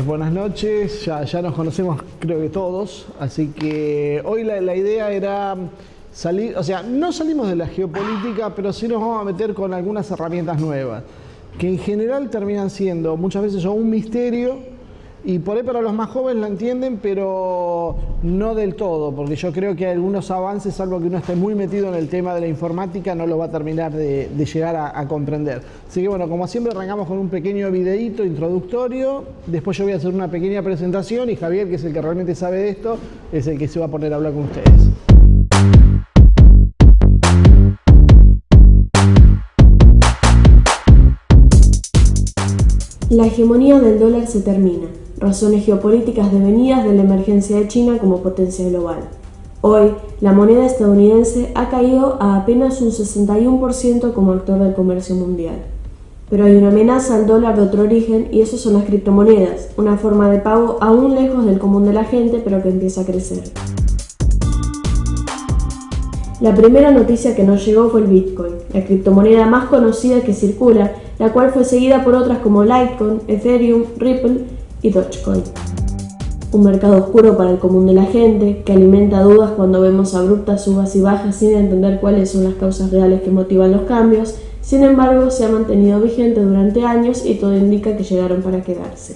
Buenas noches, ya nos conocemos creo que todos, así que hoy la idea era salir, o sea, no salimos de la geopolítica, pero sí nos vamos a meter con algunas herramientas nuevas, que en general terminan siendo muchas veces un misterio, y por ahí para los más jóvenes lo entienden, pero no del todo, porque yo creo que algunos avances, salvo que uno esté muy metido en el tema de la informática, no lo va a terminar de llegar a comprender. Así que bueno, como siempre arrancamos con un pequeño videíto introductorio, después yo voy a hacer una pequeña presentación y Javier, que es el que realmente sabe de esto, es el que se va a poner a hablar con ustedes. La hegemonía del dólar se termina. Razones geopolíticas devenidas de la emergencia de China como potencia global. Hoy, la moneda estadounidense ha caído a apenas un 61% como actor del comercio mundial. Pero hay una amenaza al dólar de otro origen y eso son las criptomonedas, una forma de pago aún lejos del común de la gente pero que empieza a crecer. La primera noticia que nos llegó fue el Bitcoin, la criptomoneda más conocida que circula, la cual fue seguida por otras como Litecoin, Ethereum, Ripple y Dogecoin. Un mercado oscuro para el común de la gente, que alimenta dudas cuando vemos abruptas subas y bajas sin entender cuáles son las causas reales que motivan los cambios. Sin embargo, se ha mantenido vigente durante años y todo indica que llegaron para quedarse.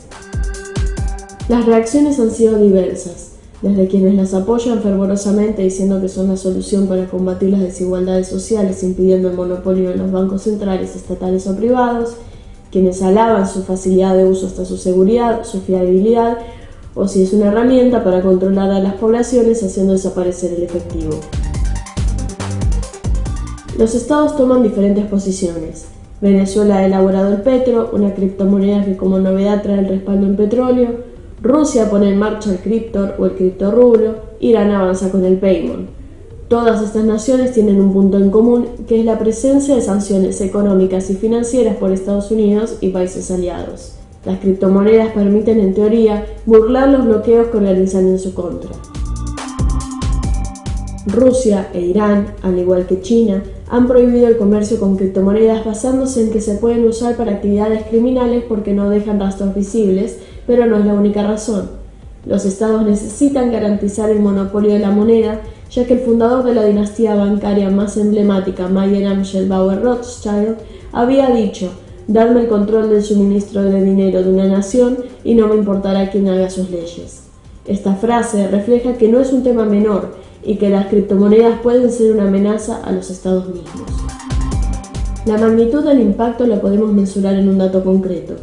Las reacciones han sido diversas, desde quienes las apoyan fervorosamente diciendo que son la solución para combatir las desigualdades sociales impidiendo el monopolio de los bancos centrales, estatales o privados, quienes alaban su facilidad de uso hasta su seguridad, su fiabilidad, o si es una herramienta para controlar a las poblaciones haciendo desaparecer el efectivo. Los estados toman diferentes posiciones. Venezuela ha elaborado el Petro, una criptomoneda que como novedad trae el respaldo en petróleo. Rusia pone en marcha el Cryptor o el criptorrublo. Irán avanza con el Paymon. Todas estas naciones tienen un punto en común, que es la presencia de sanciones económicas y financieras por Estados Unidos y países aliados. Las criptomonedas permiten, en teoría, burlar los bloqueos que organizan en su contra. Rusia e Irán, al igual que China, han prohibido el comercio con criptomonedas basándose en que se pueden usar para actividades criminales porque no dejan rastros visibles, pero no es la única razón. Los estados necesitan garantizar el monopolio de la moneda, ya que el fundador de la dinastía bancaria más emblemática, Mayer Amschel Bauer Rothschild, había dicho: «Dadme el control del suministro de dinero de una nación y no me importará quién haga sus leyes». Esta frase refleja que no es un tema menor y que las criptomonedas pueden ser una amenaza a los estados mismos. La magnitud del impacto la podemos mensurar en un dato concreto.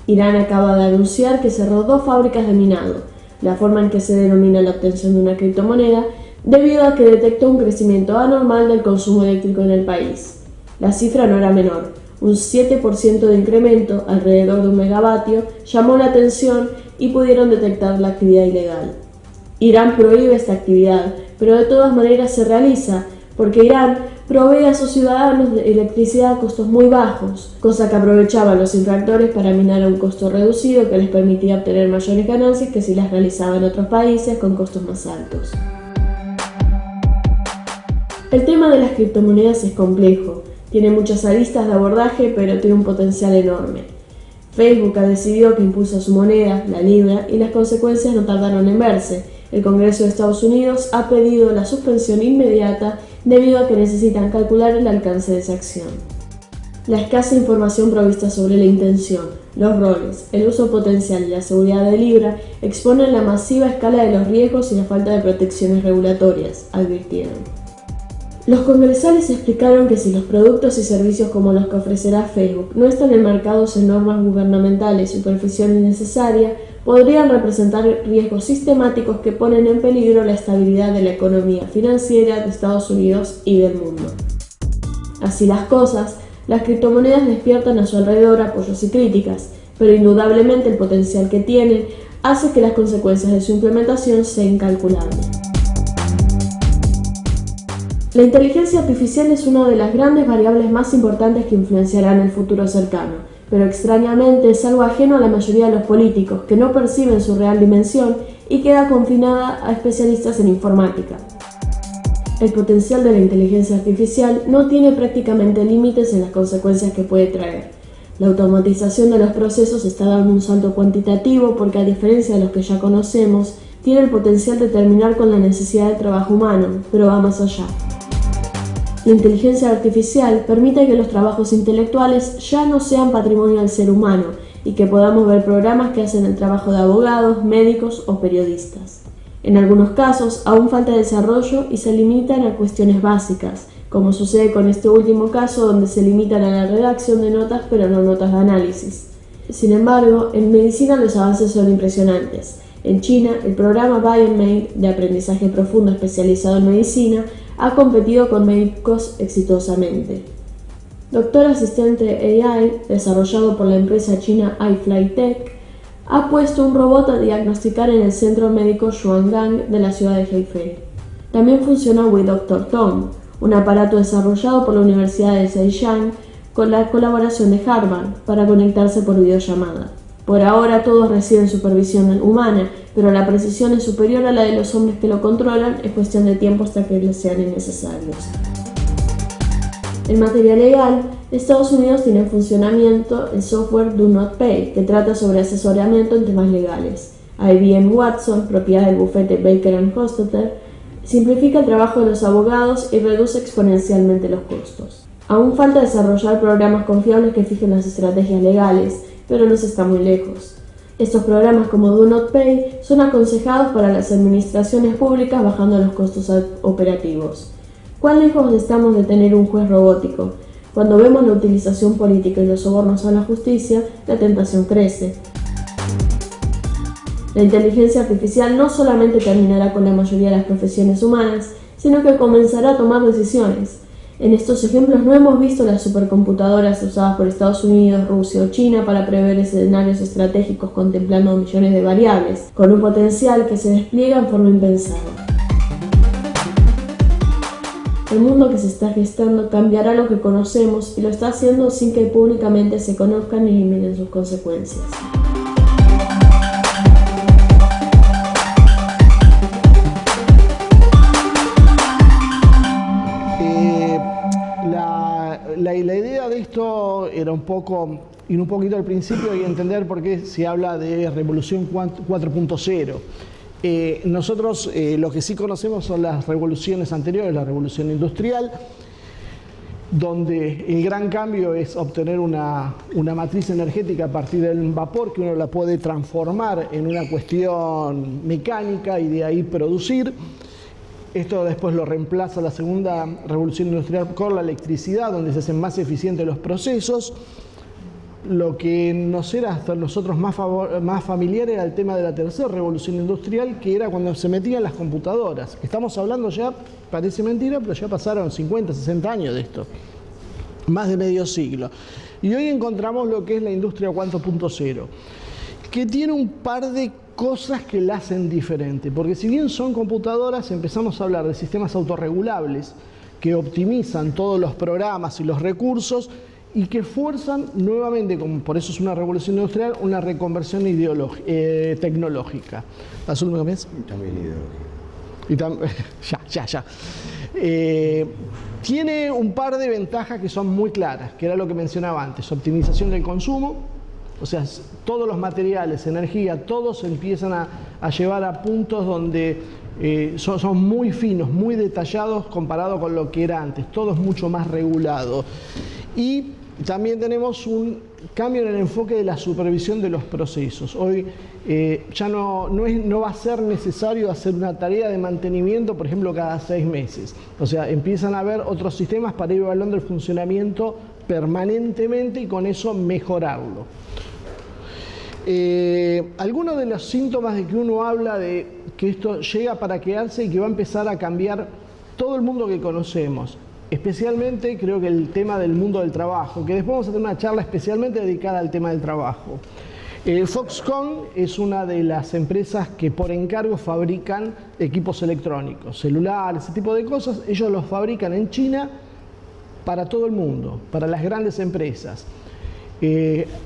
Irán acaba de anunciar que cerró 2 fábricas de minado, la forma en que se denomina la obtención de una criptomoneda, debido a que detectó un crecimiento anormal del consumo eléctrico en el país. La cifra no era menor, un 7% de incremento, alrededor de 1 megavatio, llamó la atención y pudieron detectar la actividad ilegal. Irán prohíbe esta actividad, pero de todas maneras se realiza, porque Irán provee a sus ciudadanos de electricidad a costos muy bajos, cosa que aprovechaban los infractores para minar a un costo reducido que les permitía obtener mayores ganancias que si las realizaban en otros países con costos más altos. El tema de las criptomonedas es complejo, tiene muchas aristas de abordaje, pero tiene un potencial enorme. Facebook ha decidido que impulsa su moneda, la libra, y las consecuencias no tardaron en verse. El Congreso de Estados Unidos ha pedido la suspensión inmediata debido a que necesitan calcular el alcance de esa acción. La escasa información provista sobre la intención, los roles, el uso potencial y la seguridad de Libra exponen la masiva escala de los riesgos y la falta de protecciones regulatorias, advirtieron. Los congresales explicaron que si los productos y servicios como los que ofrecerá Facebook no están enmarcados en normas gubernamentales y supervisión innecesaria, podrían representar riesgos sistemáticos que ponen en peligro la estabilidad de la economía financiera de Estados Unidos y del mundo. Así las cosas, las criptomonedas despiertan a su alrededor apoyos y críticas, pero indudablemente el potencial que tienen hace que las consecuencias de su implementación sean incalculables. La inteligencia artificial es una de las grandes variables más importantes que influenciarán el futuro cercano, pero extrañamente es algo ajeno a la mayoría de los políticos, que no perciben su real dimensión y queda confinada a especialistas en informática. El potencial de la inteligencia artificial no tiene prácticamente límites en las consecuencias que puede traer. La automatización de los procesos está dando un salto cuantitativo porque, a diferencia de los que ya conocemos, tiene el potencial de terminar con la necesidad de trabajo humano, pero va más allá. La inteligencia artificial permite que los trabajos intelectuales ya no sean patrimonio del ser humano y que podamos ver programas que hacen el trabajo de abogados, médicos o periodistas. En algunos casos, aún falta desarrollo y se limitan a cuestiones básicas, como sucede con este último caso donde se limitan a la redacción de notas pero no notas de análisis. Sin embargo, en medicina los avances son impresionantes. En China, el programa BioMaid de aprendizaje profundo especializado en medicina ha competido con médicos exitosamente. Doctor Asistente AI, desarrollado por la empresa china iFlyTech, ha puesto un robot a diagnosticar en el centro médico Xuangang de la ciudad de Hefei. También funciona WeDoctor Tom, un aparato desarrollado por la Universidad de Zhejiang con la colaboración de Harvard para conectarse por videollamada. Por ahora todos reciben supervisión humana, pero la precisión es superior a la de los hombres que lo controlan, es cuestión de tiempo hasta que les sean innecesarios. En materia legal, Estados Unidos tiene en funcionamiento el software Do Not Pay, que trata sobre asesoramiento en temas legales. IBM Watson, propiedad del bufete Baker & Hofstadter, simplifica el trabajo de los abogados y reduce exponencialmente los costos. Aún falta desarrollar programas confiables que fijen las estrategias legales, pero no se está muy lejos. Estos programas como Do Not Pay son aconsejados para las administraciones públicas bajando los costos operativos. ¿Cuán lejos estamos de tener un juez robótico? Cuando vemos la utilización política y los sobornos a la justicia, la tentación crece. La inteligencia artificial no solamente terminará con la mayoría de las profesiones humanas, sino que comenzará a tomar decisiones. En estos ejemplos no hemos visto las supercomputadoras usadas por Estados Unidos, Rusia o China para prever escenarios estratégicos contemplando millones de variables, con un potencial que se despliega en forma impensada. El mundo que se está gestando cambiará lo que conocemos y lo está haciendo sin que públicamente se conozcan ni eliminen sus consecuencias. La idea de esto era un poco, ir un poquito al principio y entender por qué se habla de revolución 4.0. Nosotros lo que sí conocemos son las revoluciones anteriores, la revolución industrial, donde el gran cambio es obtener una matriz energética a partir del vapor, que uno la puede transformar en una cuestión mecánica y de ahí producir. Esto después lo reemplaza la segunda revolución industrial con la electricidad, donde se hacen más eficientes los procesos. Lo que nos era hasta nosotros más familiar era el tema de la tercera revolución industrial, que era cuando se metían las computadoras. Estamos hablando ya, parece mentira, pero ya pasaron 50, 60 años de esto. Más de medio siglo. Y hoy encontramos lo que es la industria 4.0, que tiene un par de cosas que la hacen diferente, porque si bien son computadoras, empezamos a hablar de sistemas autorregulables que optimizan todos los programas y los recursos y que fuerzan nuevamente, como por eso es una revolución industrial, una reconversión tecnológica. ¿Azul me cambias? También ideológica. Ya. Tiene un par de ventajas que son muy claras, que era lo que mencionaba antes: optimización del consumo. O sea, todos los materiales, energía, todos empiezan a llevar a puntos donde son muy finos, muy detallados comparado con lo que era antes. Todo es mucho más regulado. Y también tenemos un cambio en el enfoque de la supervisión de los procesos. Hoy ya no va a ser necesario hacer una tarea de mantenimiento, por ejemplo, cada 6 meses. O sea, empiezan a haber otros sistemas para ir evaluando el funcionamiento permanentemente y con eso mejorarlo. Algunos de los síntomas de que uno habla de que esto llega para quedarse y que va a empezar a cambiar todo el mundo que conocemos, especialmente creo que el tema del mundo del trabajo, que después vamos a tener una charla especialmente dedicada al tema del trabajo. Foxconn es una de las empresas que por encargo fabrican equipos electrónicos, celulares, ese tipo de cosas. Ellos los fabrican en China para todo el mundo, para las grandes empresas.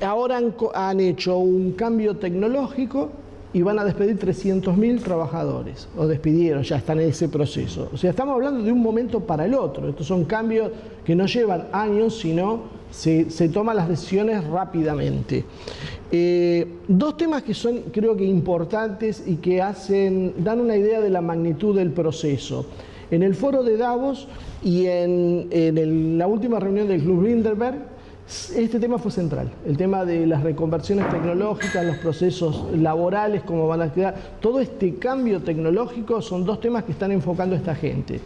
Ahora han hecho un cambio tecnológico y van a despedir 300.000 trabajadores, o despidieron, ya están en ese proceso. O sea, estamos hablando de un momento para el otro. Estos son cambios que no llevan años, sino se toman las decisiones rápidamente. Dos temas que son, creo que importantes y que dan una idea de la magnitud del proceso. En el foro de Davos y en la última reunión del Club Bilderberg, este tema fue central. El tema de las reconversiones tecnológicas, los procesos laborales, cómo van a quedar. Todo este cambio tecnológico son dos temas que están enfocando a esta gente.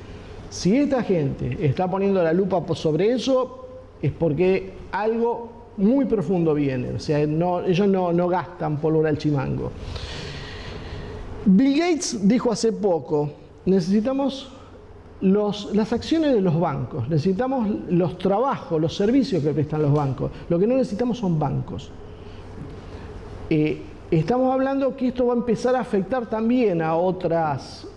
Si esta gente está poniendo la lupa sobre eso, es porque algo muy profundo viene. O sea, ellos no gastan pólvora al chimango. Bill Gates dijo hace poco, necesitamos las acciones de los bancos, necesitamos los trabajos, los servicios que prestan los bancos. Lo que no necesitamos son bancos. Estamos hablando que esto va a empezar a afectar también a otras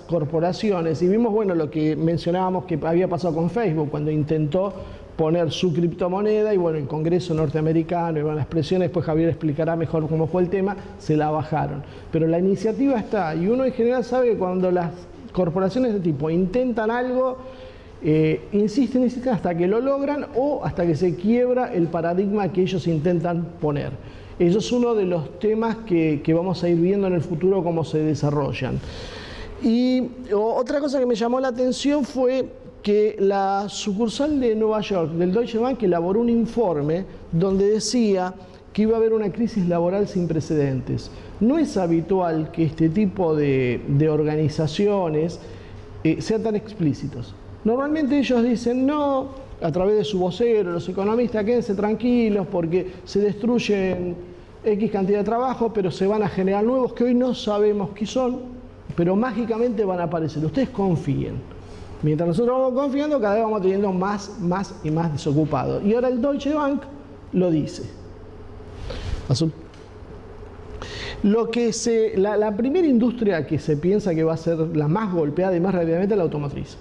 corporaciones. Y vimos, bueno, lo que mencionábamos que había pasado con Facebook, cuando intentó poner su criptomoneda y, bueno, el Congreso norteamericano, y bueno, las presiones, después Javier explicará mejor cómo fue el tema, se la bajaron. Pero la iniciativa está, y uno en general sabe que cuando las corporaciones de tipo intentan algo, insisten hasta que lo logran o hasta que se quiebra el paradigma que ellos intentan poner. Eso es uno de los temas que vamos a ir viendo en el futuro cómo se desarrollan. Y otra cosa que me llamó la atención fue que la sucursal de Nueva York del Deutsche Bank elaboró un informe donde decía que iba a haber una crisis laboral sin precedentes. No es habitual que este tipo de organizaciones sean tan explícitos. Normalmente ellos dicen no, a través de su vocero, los economistas, quédense tranquilos porque se destruyen X cantidad de trabajo, pero se van a generar nuevos que hoy no sabemos qué son, pero mágicamente van a aparecer. Ustedes confíen. Mientras nosotros vamos confiando, cada vez vamos teniendo más y más desocupados. Y ahora el Deutsche Bank lo dice. Azul. La primera industria que se piensa que va a ser la más golpeada y más rápidamente es la automotriz.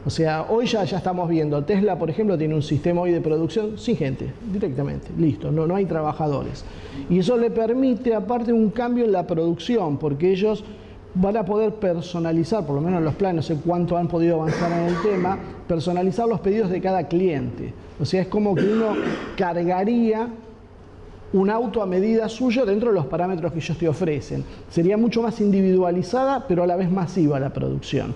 O sea, hoy ya estamos viendo, Tesla, por ejemplo, tiene un sistema hoy de producción sin gente, directamente, listo, no hay trabajadores. Y eso le permite, aparte, un cambio en la producción, porque ellos van a poder personalizar, por lo menos en los planes, no sé cuánto han podido avanzar en el tema, personalizar los pedidos de cada cliente. O sea, es como que uno cargaría un auto a medida suyo dentro de los parámetros que ellos te ofrecen. Sería mucho más individualizada, pero a la vez masiva la producción.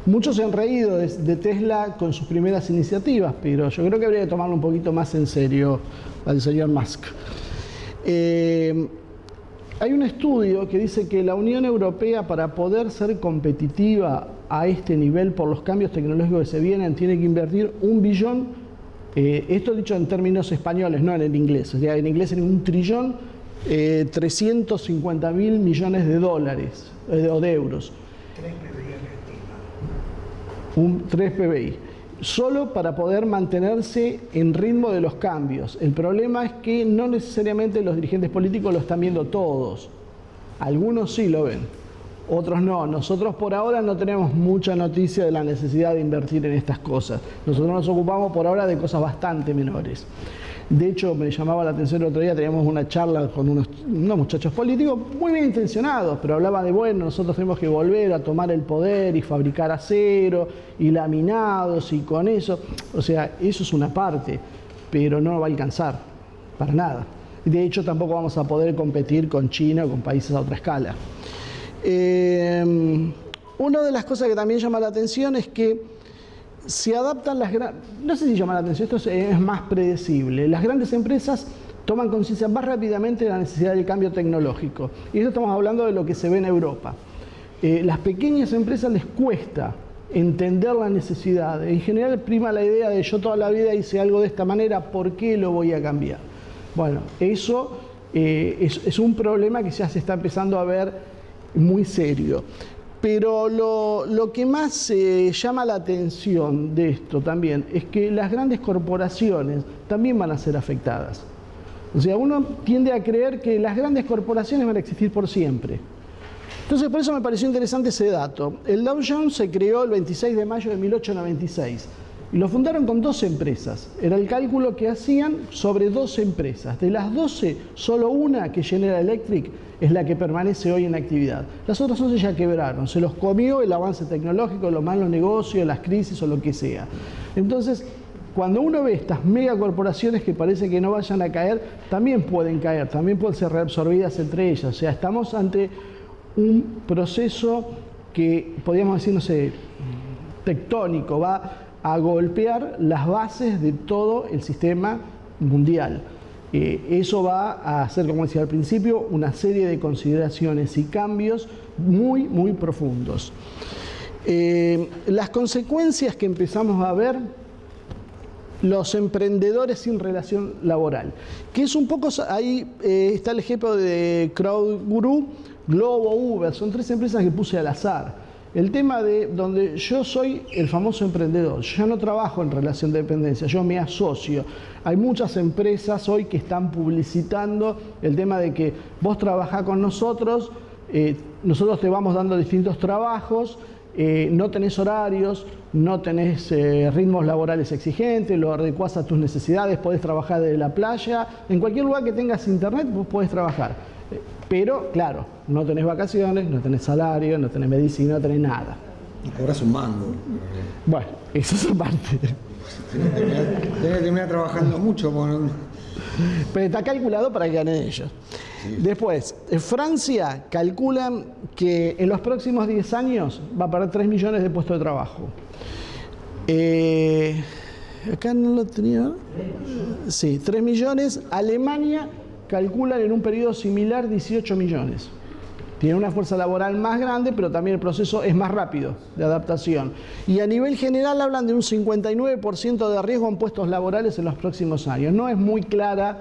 Muchos se han reído de Tesla con sus primeras iniciativas, pero yo creo que habría que tomarlo un poquito más en serio al señor Musk. Hay un estudio que dice que la Unión Europea, para poder ser competitiva a este nivel por los cambios tecnológicos que se vienen, tiene que invertir 1 billón. Esto dicho en términos españoles, no en el inglés. O sea, en inglés es 1.350.000 millones de dólares o de euros. 3 PBI. Solo para poder mantenerse en ritmo de los cambios. El problema es que no necesariamente los dirigentes políticos lo están viendo todos. Algunos sí lo ven, otros no. Nosotros por ahora no tenemos mucha noticia de la necesidad de invertir en estas cosas. Nosotros nos ocupamos por ahora de cosas bastante menores. De hecho, me llamaba la atención el otro día, teníamos una charla con unos muchachos políticos muy bien intencionados, pero hablaban de, bueno, nosotros tenemos que volver a tomar el poder y fabricar acero y laminados y con eso. O sea, eso es una parte, pero no va a alcanzar para nada. De hecho, tampoco vamos a poder competir con China o con países a otra escala. Una de las cosas que también llama la atención es que se adaptan no sé si llama la atención, esto es más predecible. Las grandes empresas toman conciencia más rápidamente de la necesidad del cambio tecnológico. Y esto estamos hablando de lo que se ve en Europa. Las pequeñas empresas les cuesta entender la necesidad. En general prima la idea de yo toda la vida hice algo de esta manera, ¿por qué lo voy a cambiar? Bueno, eso es un problema que ya se está empezando a ver muy serio. Pero lo que más llama la atención de esto también es que las grandes corporaciones también van a ser afectadas. O sea, uno tiende a creer que las grandes corporaciones van a existir por siempre. Entonces, por eso me pareció interesante ese dato. El Dow Jones se creó el 26 de mayo de 1896 y lo fundaron con 12 empresas. Era el cálculo que hacían sobre 12 empresas. De las 12, solo una, que General Electric, es la que permanece hoy en actividad. Las otras 11 ya quebraron, se los comió el avance tecnológico, los malos negocios, las crisis o lo que sea. Entonces, cuando uno ve estas megacorporaciones que parece que no vayan a caer, también pueden caer, también pueden ser reabsorbidas entre ellas. O sea, estamos ante un proceso que, podríamos decir, no sé, tectónico, va a golpear las bases de todo el sistema mundial. Eso va a hacer, como decía al principio, una serie de consideraciones y cambios muy, muy profundos. Las consecuencias que empezamos a ver, los emprendedores sin relación laboral, que es un poco, ahí está el ejemplo de CrowdGuru, Globo, Uber, son 3 empresas que puse al azar. El tema de donde yo soy el famoso emprendedor, yo no trabajo en relación de dependencia, yo me asocio. Hay muchas empresas hoy que están publicitando el tema de que vos trabajás con nosotros, nosotros te vamos dando distintos trabajos, no tenés horarios, no tenés ritmos laborales exigentes, lo adecuás a tus necesidades, podés trabajar desde la playa, en cualquier lugar que tengas internet vos podés trabajar. Pero, claro, no tenés vacaciones, no tenés salario, no tenés medicina, no tenés nada. Y cobras un mango. Bueno, eso es aparte. Tenés que terminar trabajando mucho. Pero está calculado para que ganen ellos. Sí. Después, Francia calcula que en los próximos 10 años va a perder 3 millones de puestos de trabajo. Acá no lo tenía. Sí, 3 millones. Alemania calculan en un periodo similar 18 millones. Tiene una fuerza laboral más grande, pero también el proceso es más rápido de adaptación. Y a nivel general hablan de un 59% de riesgo en puestos laborales en los próximos años. No es muy claro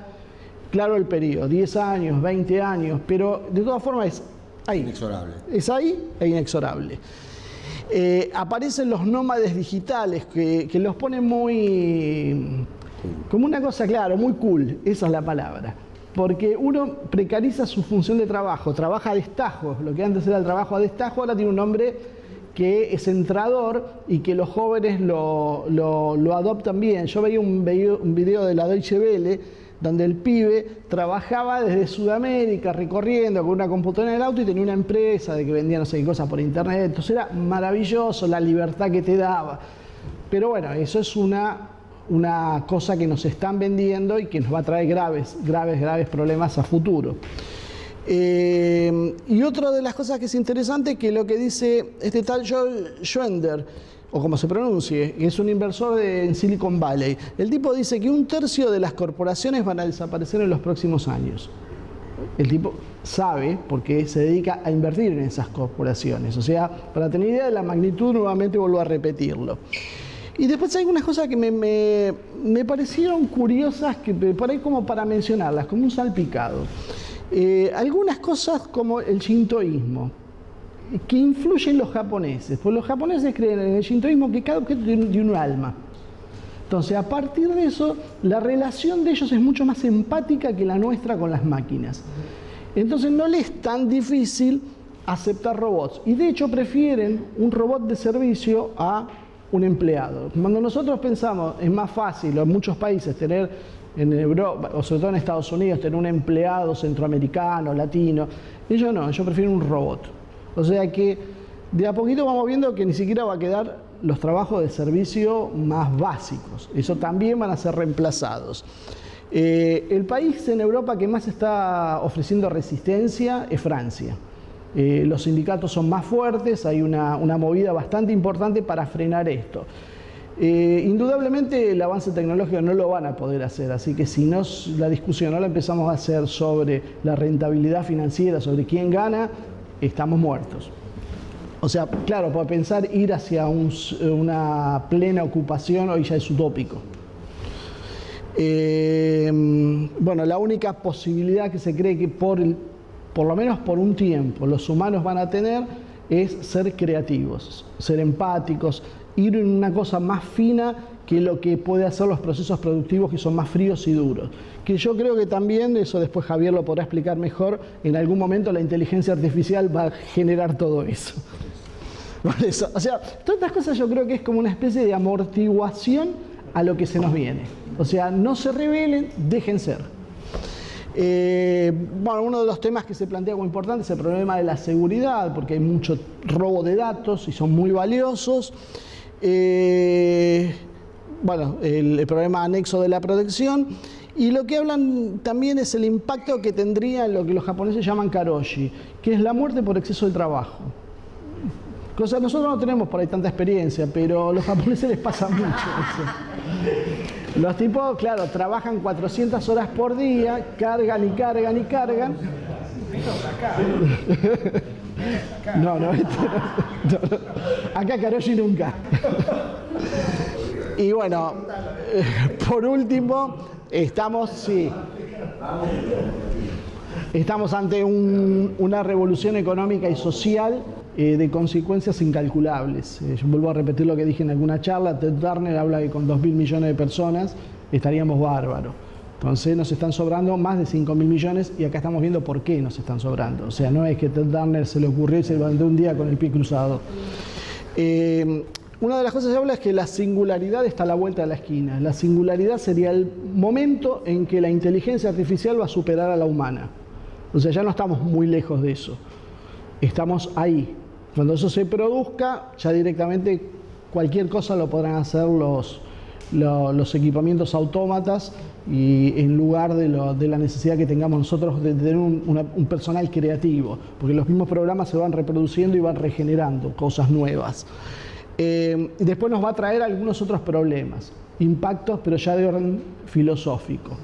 el periodo, 10 años, 20 años, pero de todas formas es ahí. Inexorable. Es ahí e inexorable. Aparecen los nómades digitales que los ponen muy... como una cosa, claro, muy cool, esa es la palabra. Porque uno precariza su función de trabajo, trabaja a destajo, lo que antes era el trabajo a destajo, ahora tiene un nombre que es entrador y que los jóvenes lo adoptan bien. Yo veía un video de la Deutsche Welle donde el pibe trabajaba desde Sudamérica recorriendo con una computadora en el auto y tenía una empresa de que vendía no sé qué cosas por internet. Entonces era maravilloso la libertad que te daba. Pero bueno, eso es una cosa que nos están vendiendo y que nos va a traer graves problemas a futuro. Y otra de las cosas que es interesante, que lo que dice este tal Joel Schwender, o como se pronuncie, que es un inversor en Silicon Valley, el tipo dice que 1/3 de las corporaciones van a desaparecer en los próximos años. El tipo sabe porque se dedica a invertir en esas corporaciones. O sea, para tener idea de la magnitud, nuevamente vuelvo a repetirlo. Y después hay unas cosas que me parecieron curiosas, que por ahí como para mencionarlas, como un salpicado. Algunas cosas como el shintoísmo, que influyen los japoneses. Pues los japoneses creen en el shintoísmo que cada objeto tiene un alma. Entonces, a partir de eso, la relación de ellos es mucho más empática que la nuestra con las máquinas. Entonces, no les es tan difícil aceptar robots. Y de hecho, prefieren un robot de servicio a un empleado. Cuando nosotros pensamos, es más fácil en muchos países tener en Europa, o sobre todo en Estados Unidos, tener un empleado centroamericano, latino, ellos no, ellos prefieren un robot. O sea que de a poquito vamos viendo que ni siquiera va a quedar los trabajos de servicio más básicos. Eso también van a ser reemplazados. El país en Europa que más está ofreciendo resistencia es Francia. Los sindicatos son más fuertes, hay una movida bastante importante para frenar esto. Indudablemente el avance tecnológico no lo van a poder hacer, así que si la discusión no la empezamos a hacer sobre la rentabilidad financiera, sobre quién gana, estamos muertos. O sea, claro, para pensar ir hacia una plena ocupación hoy ya es utópico. Bueno, la única posibilidad que se cree que por lo menos por un tiempo, los humanos van a tener es ser creativos, ser empáticos, ir en una cosa más fina que lo que puede hacer los procesos productivos que son más fríos y duros. Que yo creo que también, eso después Javier lo podrá explicar mejor, en algún momento la inteligencia artificial va a generar todo eso. Por eso, o sea, todas estas cosas yo creo que es como una especie de amortiguación a lo que se nos viene. O sea, no se rebelen, dejen ser. Bueno, uno de los temas que se plantea como importante es el problema de la seguridad, porque hay mucho robo de datos y son muy valiosos. bueno, el problema anexo de la protección. Y lo que hablan también es el impacto que tendría lo que los japoneses llaman karoshi, que es la muerte por exceso de trabajo. Cosa, nosotros no tenemos por ahí tanta experiencia, pero a los japoneses les pasa mucho eso. Los tipos, claro, trabajan 400 horas por día, cargan y cargan y cargan. No, acá karoshi nunca. Y bueno, por último, estamos ante una revolución económica y social de consecuencias incalculables. Yo vuelvo a repetir lo que dije en alguna charla. Ted Turner habla que con 2.000 millones de personas estaríamos bárbaros. Entonces nos están sobrando más de 5.000 millones y acá estamos viendo por qué nos están sobrando. O sea, no es que Ted Turner se le ocurrió y se levantó un día con el pie cruzado. Una de las cosas que habla es que la singularidad está a la vuelta de la esquina. La singularidad sería el momento en que la inteligencia artificial va a superar a la humana. O sea, ya no estamos muy lejos de eso. Estamos ahí. Cuando eso se produzca, ya directamente cualquier cosa lo podrán hacer los equipamientos autómatas, y en lugar de la necesidad que tengamos nosotros de tener un personal creativo, porque los mismos programas se van reproduciendo y van regenerando cosas nuevas. Después nos va a traer algunos otros problemas, impactos, pero ya de orden filosófico.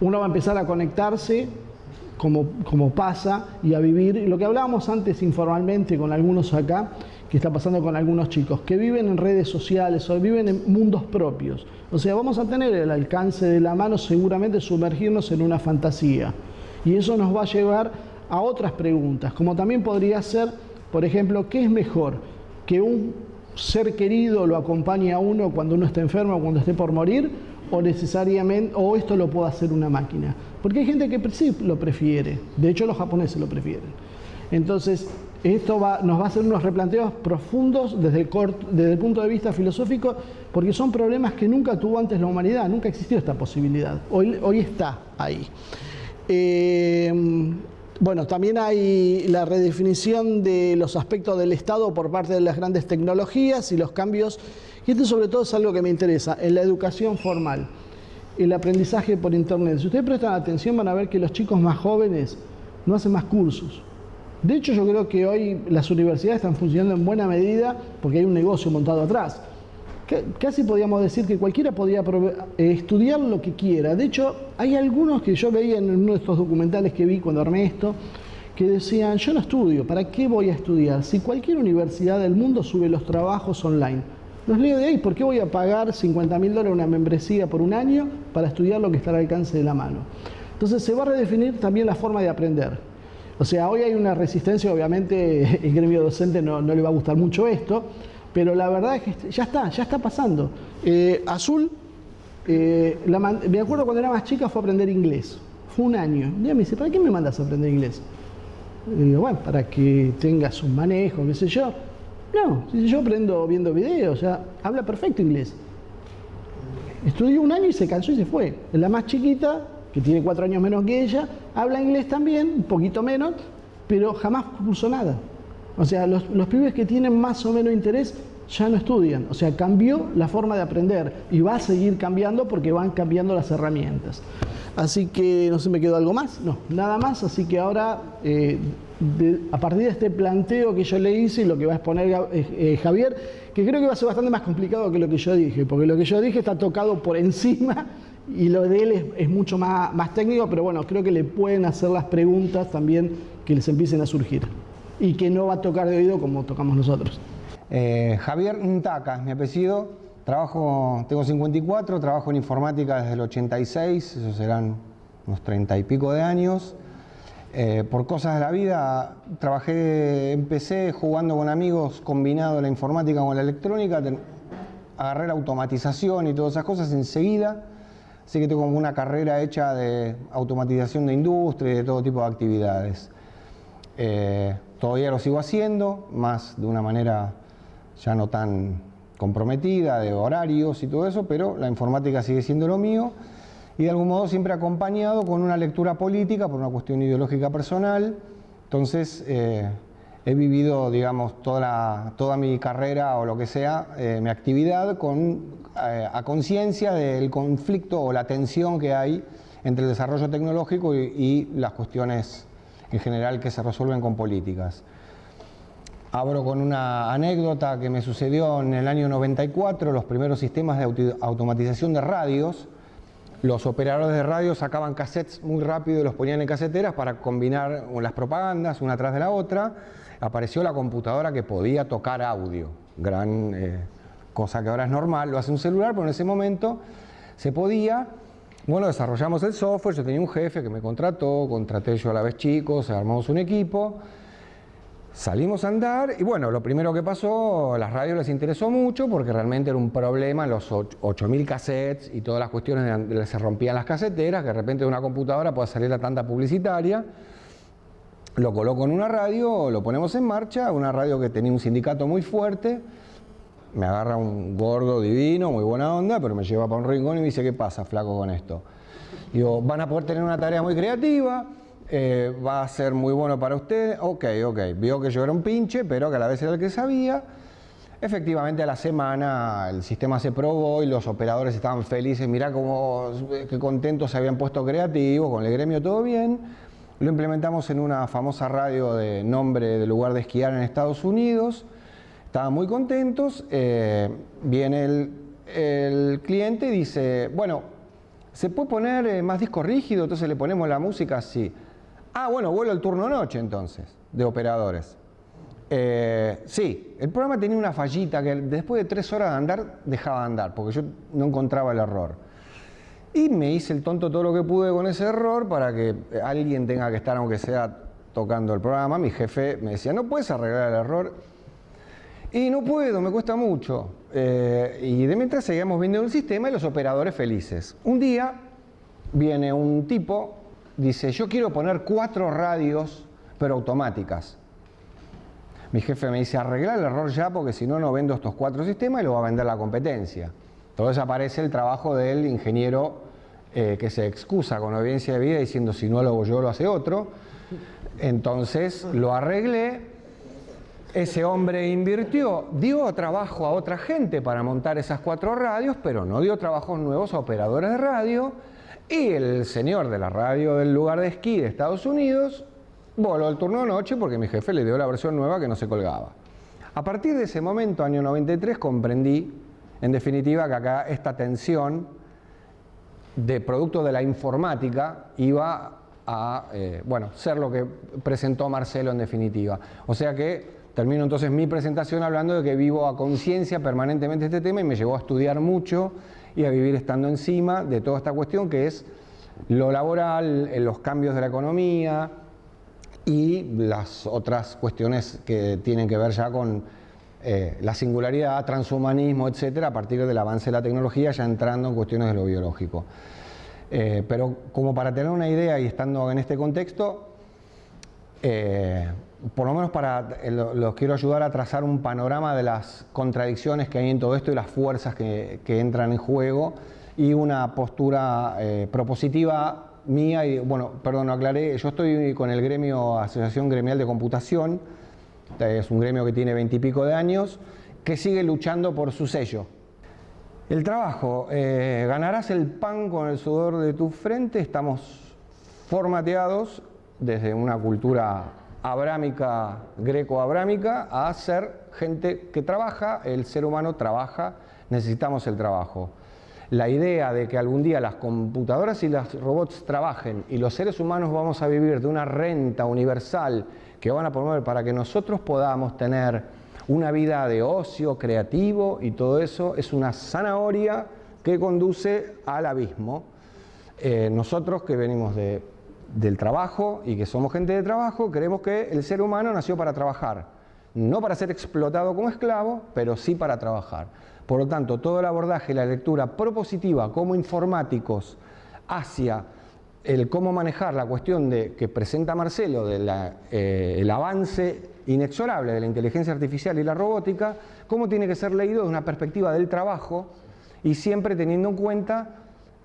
Uno va a empezar a conectarse como pasa y a vivir lo que hablábamos antes informalmente con algunos acá, que está pasando con algunos chicos que viven en redes sociales o viven en mundos propios. O sea, vamos a tener el alcance de la mano seguramente sumergirnos en una fantasía, y eso nos va a llevar a otras preguntas, como también podría ser, por ejemplo, ¿qué es mejor? ¿Que un ser querido lo acompañe a uno cuando uno esté enfermo o cuando esté por morir? ¿O necesariamente, o esto lo puede hacer una máquina? Porque hay gente que sí lo prefiere. De hecho, los japoneses lo prefieren. Entonces, esto nos va a hacer unos replanteos profundos desde el punto de vista filosófico, porque son problemas que nunca tuvo antes la humanidad, nunca existió esta posibilidad. Hoy está ahí. Bueno, también hay la redefinición de los aspectos del Estado por parte de las grandes tecnologías y los cambios, y esto sobre todo es algo que me interesa, en la educación formal, el aprendizaje por internet. Si ustedes prestan atención van a ver que los chicos más jóvenes no hacen más cursos. De hecho, yo creo que hoy las universidades están funcionando en buena medida porque hay un negocio montado atrás. Casi podríamos decir que cualquiera podría estudiar lo que quiera. De hecho, hay algunos que yo veía en uno de estos documentales que vi cuando armé esto, que decían, yo no estudio, ¿para qué voy a estudiar? Si cualquier universidad del mundo sube los trabajos online. Los leo de ahí, ¿por qué voy a pagar $50.000 una membresía por un año para estudiar lo que está al alcance de la mano? Entonces se va a redefinir también la forma de aprender. O sea, hoy hay una resistencia, obviamente el gremio docente no le va a gustar mucho esto, pero la verdad es que ya está pasando. Azul, me acuerdo cuando era más chica fue a aprender inglés. Fue un año. Un día me dice, ¿para qué me mandas a aprender inglés? Y digo, bueno, para que tengas un manejo, qué sé yo. No, yo aprendo viendo videos, o sea, habla perfecto inglés. Estudió un año y se cansó y se fue. Es la más chiquita, que tiene 4 años menos que ella, habla inglés también, un poquito menos, pero jamás cursó nada. O sea, los pibes que tienen más o menos interés ya no estudian. O sea, cambió la forma de aprender y va a seguir cambiando porque van cambiando las herramientas. Así que, no sé, ¿me quedó algo más? No, nada más. Así que ahora, a partir de este planteo que yo le hice y lo que va a exponer Javier, que creo que va a ser bastante más complicado que lo que yo dije, porque lo que yo dije está tocado por encima y lo de él es mucho más técnico, pero bueno, creo que le pueden hacer las preguntas también que les empiecen a surgir y que no va a tocar de oído como tocamos nosotros. Javier Ntaka es mi apellido, tengo 54, trabajo en informática desde el 86, esos serán unos 30 y pico de años. Por cosas de la vida empecé jugando con amigos, combinado la informática con la electrónica, agarré la automatización y todas esas cosas enseguida, así que tengo como una carrera hecha de automatización de industria y de todo tipo de actividades. Todavía lo sigo haciendo, más de una manera ya no tan comprometida, de horarios y todo eso, pero la informática sigue siendo lo mío y de algún modo siempre acompañado con una lectura política por una cuestión ideológica personal. Entonces he vivido, digamos, toda mi carrera o lo que sea, mi actividad a conciencia del conflicto o la tensión que hay entre el desarrollo tecnológico y las cuestiones en general que se resuelven con políticas. Abro con una anécdota que me sucedió en el año 94, los primeros sistemas de automatización de radios. Los operadores de radio sacaban cassettes muy rápido y los ponían en caseteras para combinar las propagandas una tras de la otra. Apareció la computadora que podía tocar audio, gran cosa que ahora es normal, lo hace un celular, pero en ese momento se podía. Bueno, desarrollamos el software, yo tenía un jefe que me contrató, contraté yo a la vez chicos, armamos un equipo, salimos a andar y bueno, lo primero que pasó, a las radios les interesó mucho porque realmente era un problema en los 8.000 cassettes y todas las cuestiones donde se rompían las caseteras, que de repente de una computadora pueda salir la tanda publicitaria. Lo coloco en una radio, lo ponemos en marcha, una radio que tenía un sindicato muy fuerte. Me agarra un gordo divino, muy buena onda, pero me lleva para un rincón y me dice, ¿qué pasa, flaco, con esto? Digo, van a poder tener una tarea muy creativa, va a ser muy bueno para ustedes. Ok. Vio que yo era un pinche, pero que a la vez era el que sabía. Efectivamente, a la semana el sistema se probó y los operadores estaban felices. Mirá qué contentos se habían puesto creativos, con el gremio todo bien. Lo implementamos en una famosa radio de nombre del lugar de esquiar en Estados Unidos. Estaban muy contentos. Viene el cliente y dice, bueno, ¿se puede poner más disco rígido? Entonces le ponemos la música así. Ah, bueno, vuelo el turno noche entonces, de operadores. Sí, el programa tenía una fallita que después de 3 horas de andar, dejaba de andar, porque yo no encontraba el error. Y me hice el tonto todo lo que pude con ese error para que alguien tenga que estar, aunque sea tocando el programa. Mi jefe me decía, ¿no puedes arreglar el error? Y no puedo, me cuesta mucho. Y de mientras seguíamos viendo el sistema y los operadores felices. Un día viene un tipo, dice, yo quiero poner 4 radios, pero automáticas. Mi jefe me dice, arregla el error ya, porque si no, no vendo estos 4 sistemas y lo va a vender la competencia. Entonces aparece el trabajo del ingeniero que se excusa con evidencia de vida diciendo, si no lo hago yo, lo hace otro. Entonces lo arreglé. Ese hombre invirtió, dio trabajo a otra gente para montar esas 4 radios, pero no dio trabajos nuevos a operadores de radio. Y el señor de la radio del lugar de esquí de Estados Unidos voló el turno de noche porque mi jefe le dio la versión nueva que no se colgaba. A partir de ese momento, año 93, comprendí, en definitiva, que acá esta tensión de producto de la informática iba a ser lo que presentó Marcelo en definitiva. O sea que termino entonces mi presentación hablando de que vivo a conciencia permanentemente este tema y me llevó a estudiar mucho y a vivir estando encima de toda esta cuestión que es lo laboral, los cambios de la economía y las otras cuestiones que tienen que ver ya con la singularidad, transhumanismo, etcétera, a partir del avance de la tecnología, ya entrando en cuestiones de lo biológico. Pero como para tener una idea y estando en este contexto, por lo menos los quiero ayudar a trazar un panorama de las contradicciones que hay en todo esto y las fuerzas que entran en juego y una postura propositiva mía. Y bueno, perdón, no aclaré, yo estoy con el gremio, Asociación Gremial de Computación. Es un gremio que tiene 20 y pico de años, que sigue luchando por su sello. El trabajo, ganarás el pan con el sudor de tu frente. Estamos formateados desde una cultura abrámica, greco-abrámica, a ser gente que trabaja. El ser humano trabaja, necesitamos el trabajo. La idea de que algún día las computadoras y los robots trabajen y los seres humanos vamos a vivir de una renta universal que van a promover para que nosotros podamos tener una vida de ocio creativo y todo eso, es una zanahoria que conduce al abismo. Nosotros que venimos del trabajo y que somos gente de trabajo, creemos que el ser humano nació para trabajar, no para ser explotado como esclavo, pero sí para trabajar. Por lo tanto, todo el abordaje y la lectura propositiva como informáticos hacia el cómo manejar la cuestión que presenta Marcelo del avance inexorable de la inteligencia artificial y la robótica, cómo tiene que ser leído desde una perspectiva del trabajo y siempre teniendo en cuenta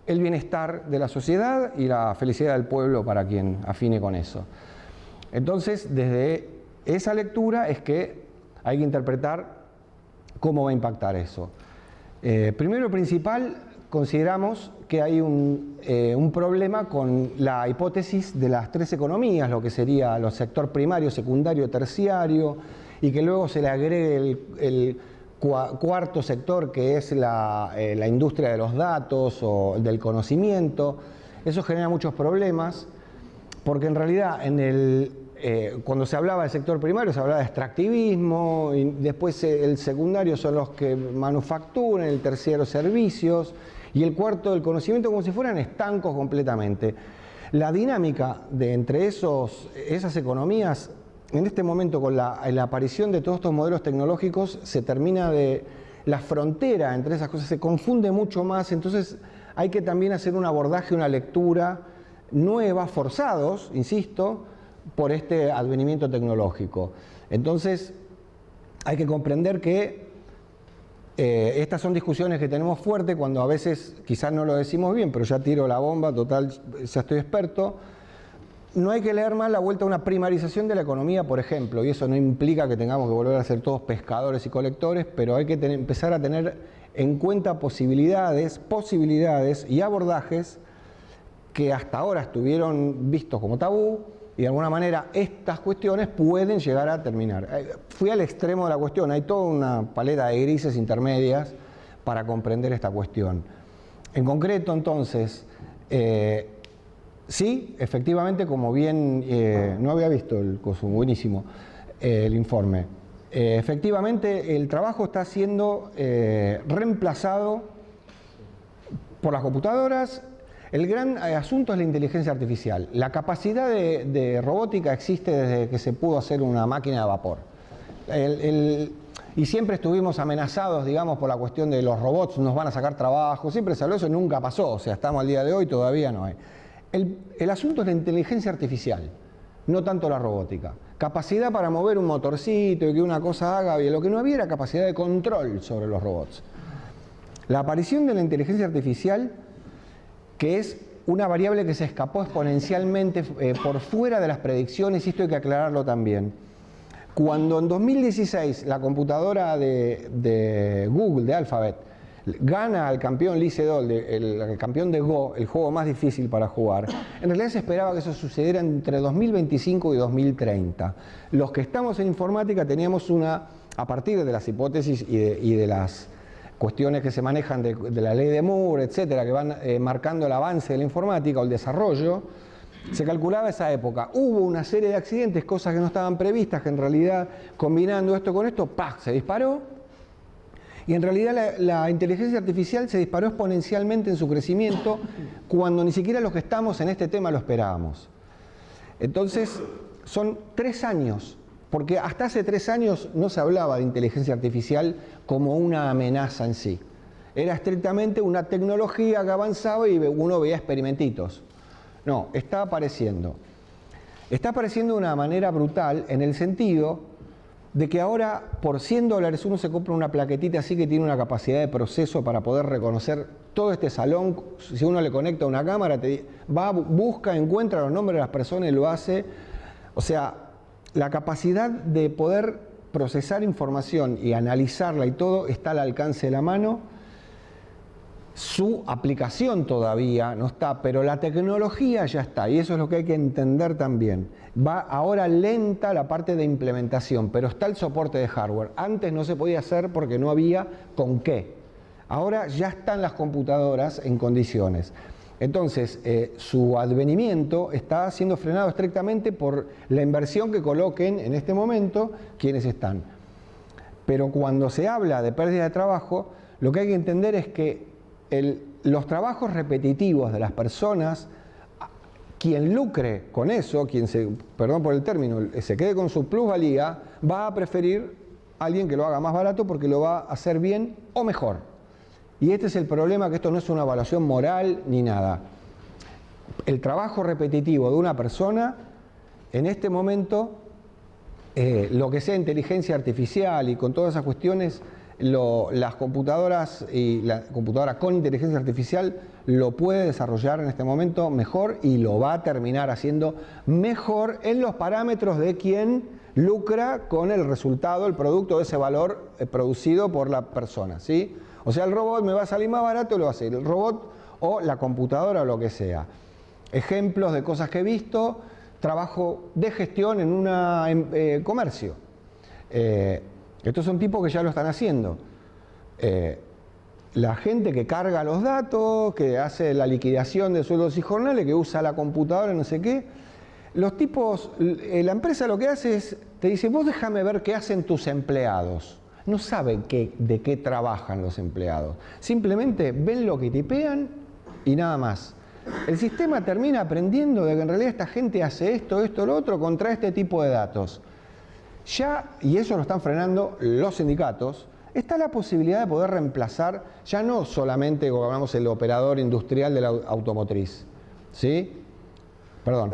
el bienestar de la sociedad y la felicidad del pueblo para quien afine con eso. Entonces, desde esa lectura es que hay que interpretar cómo va a impactar eso. Primero y principal, consideramos que hay un problema con la hipótesis de las tres economías, lo que sería el sector primario, secundario, terciario, y que luego se le agregue el cuarto sector, que es la industria de los datos o del conocimiento. Eso genera muchos problemas, porque en realidad cuando se hablaba del sector primario se hablaba de extractivismo, y después el secundario son los que manufacturan, el terciario servicios, y el cuarto del conocimiento, como si fueran estancos completamente. La dinámica entre esas economías, en este momento con la aparición de todos estos modelos tecnológicos, se termina la frontera entre esas cosas se confunde mucho más, entonces hay que también hacer un abordaje, una lectura nueva, forzados, insisto, por este advenimiento tecnológico. Entonces hay que comprender que estas son discusiones que tenemos fuerte cuando a veces quizás no lo decimos bien, pero ya tiro la bomba, total, ya estoy experto. No hay que leer mal la vuelta a una primarización de la economía, por ejemplo, y eso no implica que tengamos que volver a ser todos pescadores y colectores, pero hay que empezar a tener en cuenta posibilidades y abordajes que hasta ahora estuvieron vistos como tabú, y de alguna manera estas cuestiones pueden llegar a terminar. Fui al extremo de la cuestión, hay toda una paleta de grises intermedias para comprender esta cuestión. En concreto, entonces, sí, efectivamente, como bien, no había visto el coso, buenísimo, el informe. Efectivamente, el trabajo está siendo reemplazado por las computadoras. El gran asunto es la inteligencia artificial. La capacidad de robótica existe desde que se pudo hacer una máquina de vapor. Y siempre estuvimos amenazados, digamos, por la cuestión de los robots nos van a sacar trabajo. Siempre se habló, eso nunca pasó. O sea, estamos al día de hoy, todavía no hay. El asunto es la inteligencia artificial, no tanto la robótica. Capacidad para mover un motorcito y que una cosa haga bien. Lo que no había era capacidad de control sobre los robots. La aparición de la inteligencia artificial, que es una variable que se escapó exponencialmente por fuera de las predicciones, y esto hay que aclararlo también. Cuando en 2016 la computadora de Google, de Alphabet, gana al campeón Lee Sedol, el campeón de Go, el juego más difícil para jugar, en realidad se esperaba que eso sucediera entre 2025 y 2030. Los que estamos en informática teníamos a partir de las hipótesis y de las cuestiones que se manejan de la ley de Moore, etcétera, que van marcando el avance de la informática o el desarrollo, se calculaba esa época. Hubo una serie de accidentes, cosas que no estaban previstas, que en realidad, combinando esto con esto, ¡pac!, se disparó. Y en realidad la inteligencia artificial se disparó exponencialmente en su crecimiento cuando ni siquiera los que estamos en este tema lo esperábamos. Entonces, son 3 años. Porque hasta hace 3 años no se hablaba de inteligencia artificial como una amenaza en sí. Era estrictamente una tecnología que avanzaba y uno veía experimentitos. No, está apareciendo. Está apareciendo de una manera brutal en el sentido de que ahora por $100 uno se compra una plaquetita así que tiene una capacidad de proceso para poder reconocer todo este salón. Si uno le conecta una cámara, busca, encuentra los nombres de las personas y lo hace. O sea, la capacidad de poder procesar información y analizarla y todo está al alcance de la mano. Su aplicación todavía no está, pero la tecnología ya está, y eso es lo que hay que entender también. Va ahora lenta la parte de implementación, pero está el soporte de hardware. Antes no se podía hacer porque no había con qué. Ahora ya están las computadoras en condiciones. Entonces, su advenimiento está siendo frenado estrictamente por la inversión que coloquen en este momento quienes están. Pero cuando se habla de pérdida de trabajo, lo que hay que entender es que los trabajos repetitivos de las personas, quien lucre con eso, perdón por el término, se quede con su plusvalía, va a preferir a alguien que lo haga más barato porque lo va a hacer bien o mejor. Y este es el problema, que esto no es una evaluación moral ni nada. El trabajo repetitivo de una persona, en este momento, lo que sea inteligencia artificial y con todas esas cuestiones, las computadoras y la computadora con inteligencia artificial lo puede desarrollar en este momento mejor y lo va a terminar haciendo mejor en los parámetros de quien lucra con el resultado, el producto de ese valor producido por la persona, ¿sí? O sea, el robot me va a salir más barato, lo va a hacer el robot o la computadora o lo que sea. Ejemplos de cosas que he visto: trabajo de gestión en un comercio. Estos son tipos que ya lo están haciendo. La gente que carga los datos, que hace la liquidación de sueldos y jornales, que usa la computadora, no sé qué. Los tipos, la empresa lo que hace es, te dice, vos déjame ver qué hacen tus empleados. No saben de qué trabajan los empleados. Simplemente ven lo que tipean y nada más. El sistema termina aprendiendo de que en realidad esta gente hace esto, lo otro, contra este tipo de datos. Ya, y eso lo están frenando los sindicatos, está la posibilidad de poder reemplazar, ya no solamente, como hablamos, el operador industrial de la automotriz, ¿sí? Perdón.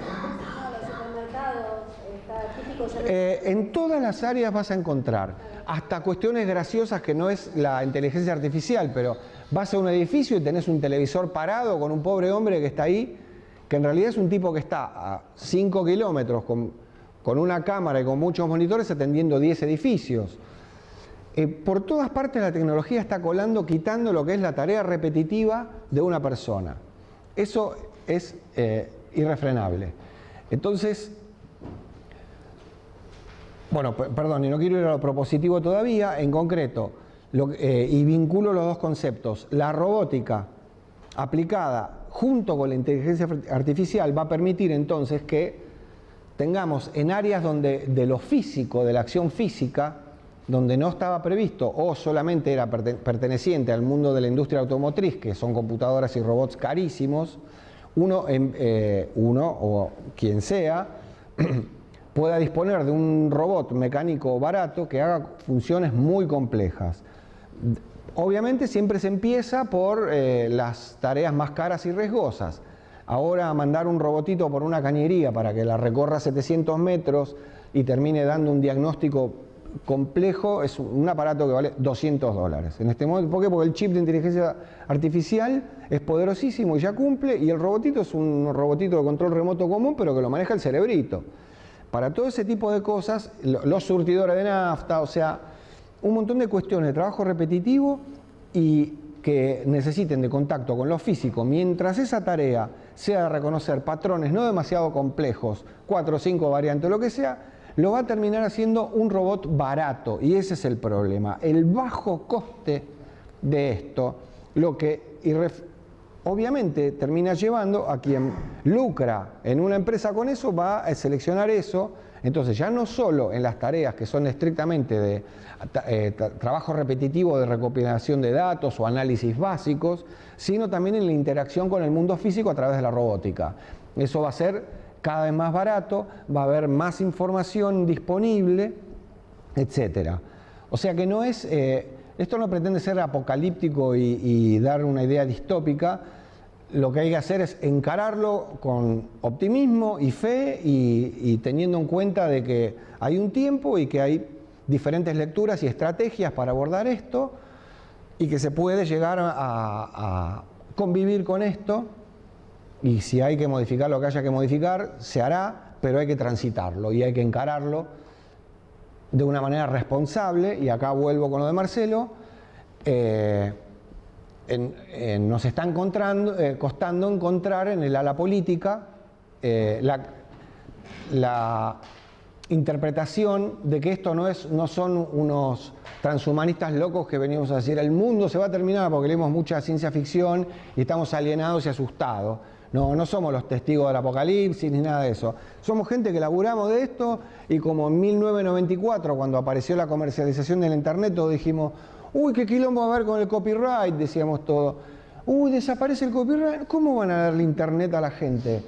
En todas las áreas vas a encontrar, hasta cuestiones graciosas que no es la inteligencia artificial, pero vas a un edificio y tenés un televisor parado con un pobre hombre que está ahí, que en realidad es un tipo que está a 5 kilómetros con una cámara y con muchos monitores atendiendo 10 edificios. Por todas partes la tecnología está colando, quitando lo que es la tarea repetitiva de una persona. Eso es irrefrenable. Entonces, bueno, perdón, y no quiero ir a lo propositivo todavía, en concreto, y vinculo los dos conceptos. La robótica aplicada junto con la inteligencia artificial va a permitir entonces que tengamos en áreas donde de lo físico, de la acción física, donde no estaba previsto o solamente era perteneciente al mundo de la industria automotriz, que son computadoras y robots carísimos, uno o quien sea pueda disponer de un robot mecánico barato que haga funciones muy complejas. Obviamente siempre se empieza por las tareas más caras y riesgosas. Ahora mandar un robotito por una cañería para que la recorra 700 metros y termine dando un diagnóstico complejo es un aparato que vale $200 en este momento. ¿Por qué? Porque el chip de inteligencia artificial es poderosísimo y ya cumple, y el robotito es un robotito de control remoto común, pero que lo maneja el cerebrito. Para todo ese tipo de cosas, los surtidores de nafta, o sea, un montón de cuestiones de trabajo repetitivo y que necesiten de contacto con lo físico, mientras esa tarea sea de reconocer patrones no demasiado complejos, 4 o 5 variantes, lo que sea, lo va a terminar haciendo un robot barato, y ese es el problema. El bajo coste de esto, lo que obviamente termina llevando a quien lucra en una empresa con eso, va a seleccionar eso. Entonces ya no solo en las tareas que son estrictamente de trabajo repetitivo de recopilación de datos o análisis básicos, sino también en la interacción con el mundo físico a través de la robótica. Eso va a ser cada vez más barato, va a haber más información disponible, etc. O sea que no es, esto no pretende ser apocalíptico y dar una idea distópica. Lo que hay que hacer es encararlo con optimismo y fe y teniendo en cuenta de que hay un tiempo y que hay diferentes lecturas y estrategias para abordar esto y que se puede llegar a convivir con esto. Y si hay que modificar lo que haya que modificar, se hará, pero hay que transitarlo y hay que encararlo de una manera responsable. Y acá vuelvo con lo de Marcelo. Nos está costando encontrar en el ala política la interpretación de que esto no son unos transhumanistas locos que venimos a decir el mundo se va a terminar porque leemos mucha ciencia ficción y estamos alienados y asustados. No somos los testigos del apocalipsis ni nada de eso. Somos gente que laburamos de esto y como en 1994, cuando apareció la comercialización del internet, todos dijimos, uy, qué quilombo va a haber con el copyright, decíamos todo. Uy, desaparece el copyright, ¿cómo van a darle internet a la gente?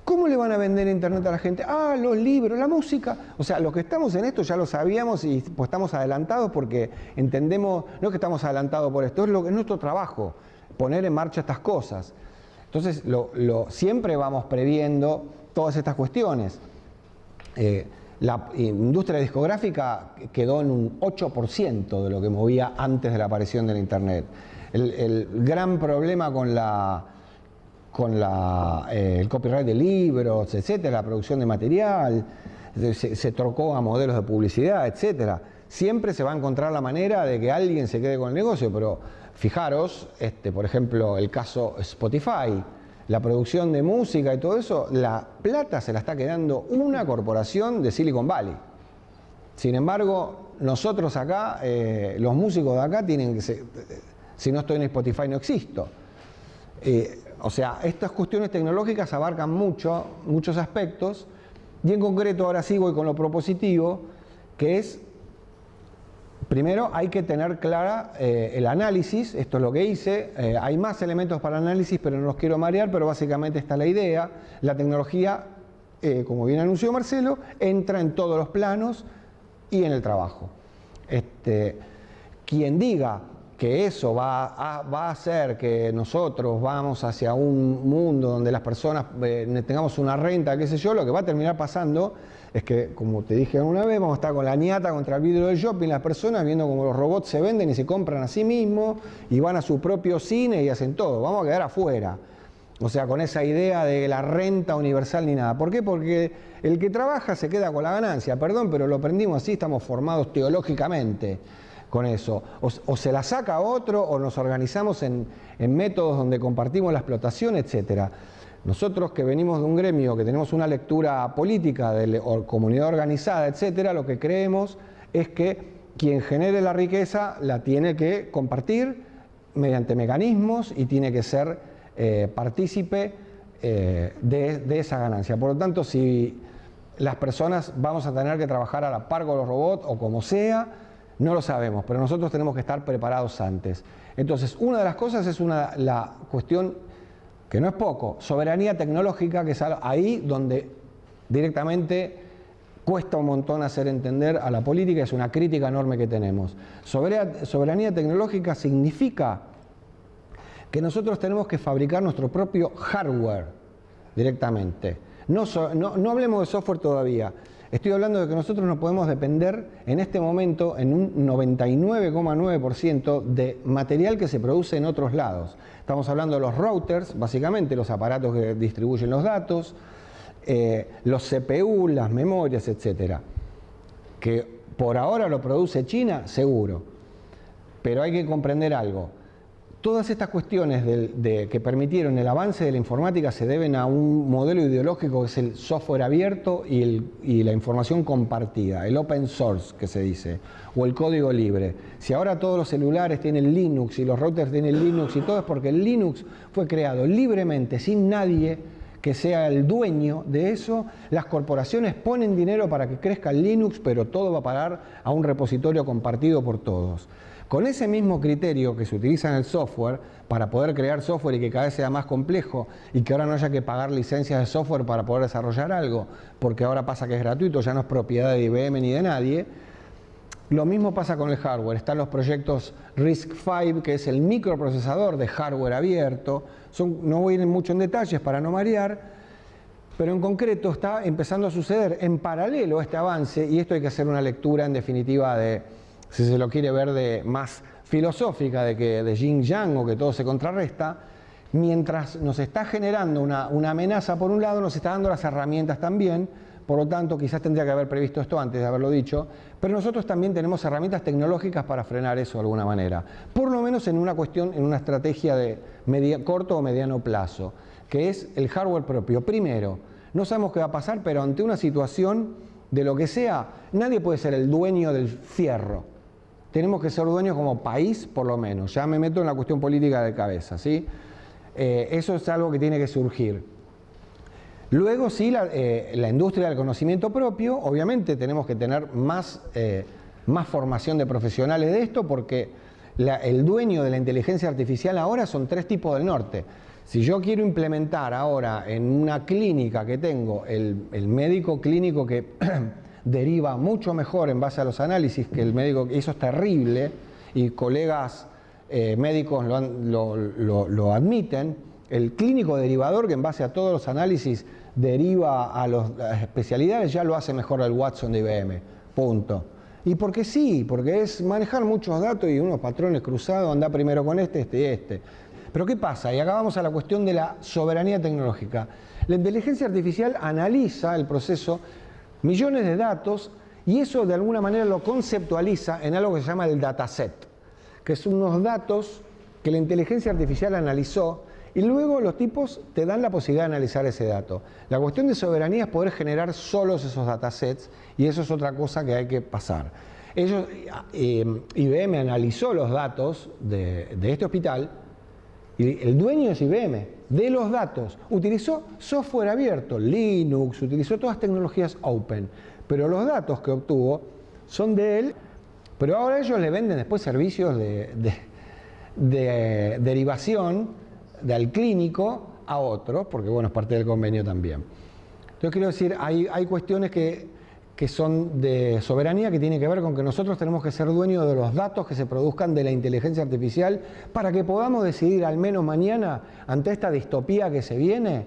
¿Cómo le van a vender internet a la gente? Ah, los libros, la música. O sea, los que estamos en esto ya lo sabíamos y pues estamos adelantados porque entendemos, no es que estamos adelantados por esto, es nuestro trabajo, poner en marcha estas cosas. Entonces, siempre vamos previendo todas estas cuestiones. La industria discográfica quedó en un 8% de lo que movía antes de la aparición del internet. El gran problema con el copyright de libros, etcétera, la producción de material, se trocó a modelos de publicidad, etcétera. Siempre se va a encontrar la manera de que alguien se quede con el negocio, pero fijaros, por ejemplo, el caso Spotify, la producción de música y todo eso, la plata se la está quedando una corporación de Silicon Valley. Sin embargo, nosotros acá, los músicos de acá tienen que ser, si no estoy en Spotify no existo. O sea, estas cuestiones tecnológicas abarcan muchos aspectos, y en concreto ahora sí voy con lo propositivo, que es, primero hay que tener clara el análisis. Esto es lo que hice, hay más elementos para análisis, pero no los quiero marear, pero básicamente está la idea. La tecnología, como bien anunció Marcelo, entra en todos los planos y en el trabajo. Quien diga que eso va a hacer que nosotros vamos hacia un mundo donde las personas tengamos una renta, qué sé yo, lo que va a terminar pasando es que, como te dije alguna vez, vamos a estar con la ñata contra el vidrio del shopping, las personas viendo cómo los robots se venden y se compran a sí mismos y van a su propio cine y hacen todo. Vamos a quedar afuera. O sea, con esa idea de la renta universal ni nada. ¿Por qué? Porque el que trabaja se queda con la ganancia. Perdón, pero lo aprendimos así, estamos formados teológicamente con eso. O se la saca otro, o nos organizamos en métodos donde compartimos la explotación, etcétera. Nosotros que venimos de un gremio, que tenemos una lectura política de comunidad organizada, etcétera, lo que creemos es que quien genere la riqueza la tiene que compartir mediante mecanismos y tiene que ser partícipe de esa ganancia. Por lo tanto, si las personas vamos a tener que trabajar a la par con los robots o como sea, no lo sabemos, pero nosotros tenemos que estar preparados antes. Entonces, una de las cosas es la cuestión, que no es poco, soberanía tecnológica, que es ahí donde directamente cuesta un montón hacer entender a la política, es una crítica enorme que tenemos. Soberanía tecnológica significa que nosotros tenemos que fabricar nuestro propio hardware directamente. No hablemos de software todavía. Estoy hablando de que nosotros no podemos depender en este momento en un 99,9% de material que se produce en otros lados. Estamos hablando de los routers, básicamente los aparatos que distribuyen los datos, los CPU, las memorias, etcétera. Que por ahora lo produce China, seguro. Pero hay que comprender algo. Todas estas cuestiones que permitieron el avance de la informática se deben a un modelo ideológico que es el software abierto y la información compartida, el open source que se dice, o el código libre. Si ahora todos los celulares tienen Linux y los routers tienen Linux y todo, es porque el Linux fue creado libremente, sin nadie que sea el dueño de eso. Las corporaciones ponen dinero para que crezca el Linux, pero todo va a parar a un repositorio compartido por todos. Con ese mismo criterio que se utiliza en el software para poder crear software y que cada vez sea más complejo y que ahora no haya que pagar licencias de software para poder desarrollar algo, porque ahora pasa que es gratuito, ya no es propiedad de IBM ni de nadie, lo mismo pasa con el hardware. Están los proyectos RISC-V, que es el microprocesador de hardware abierto. No voy a ir mucho en detalles para no marear, pero en concreto está empezando a suceder en paralelo a este avance, y esto hay que hacer una lectura en definitiva de, si se lo quiere ver de más filosófica, de yin yang o que todo se contrarresta. Mientras nos está generando una amenaza por un lado, nos está dando las herramientas también. Por lo tanto, quizás tendría que haber previsto esto antes de haberlo dicho, pero nosotros también tenemos herramientas tecnológicas para frenar eso de alguna manera. Por lo menos en una cuestión, en una estrategia de corto o mediano plazo, que es el hardware propio. Primero, no sabemos qué va a pasar, pero ante una situación de lo que sea, nadie puede ser el dueño del fierro. Tenemos que ser dueños como país, por lo menos. Ya me meto en la cuestión política de cabeza, ¿sí? Eso es algo que tiene que surgir. Luego, sí, la industria del conocimiento propio, obviamente tenemos que tener más formación de profesionales de esto, porque el dueño de la inteligencia artificial ahora son 3 tipos del norte. Si yo quiero implementar ahora en una clínica que tengo, el médico clínico que deriva mucho mejor en base a los análisis que el médico, eso es terrible, y colegas médicos lo admiten, el clínico derivador que en base a todos los análisis deriva a las especialidades, ya lo hace mejor el Watson de IBM, punto. Y porque sí, porque es manejar muchos datos y unos patrones cruzados, anda primero con este y este. Pero ¿qué pasa? Y acá vamos a la cuestión de la soberanía tecnológica. La inteligencia artificial analiza el proceso millones de datos, y eso de alguna manera lo conceptualiza en algo que se llama el dataset, que son unos datos que la inteligencia artificial analizó y luego los tipos te dan la posibilidad de analizar ese dato. La cuestión de soberanía es poder generar solos esos datasets, y eso es otra cosa que hay que pasar. IBM analizó los datos de este hospital, y el dueño es IBM, de los datos. Utilizó software abierto, Linux, utilizó todas tecnologías open, pero los datos que obtuvo son de él, pero ahora ellos le venden después servicios de derivación al clínico a otros, porque bueno, es parte del convenio también. Entonces quiero decir, hay cuestiones que son de soberanía, que tiene que ver con que nosotros tenemos que ser dueños de los datos que se produzcan de la inteligencia artificial para que podamos decidir al menos mañana, ante esta distopía que se viene,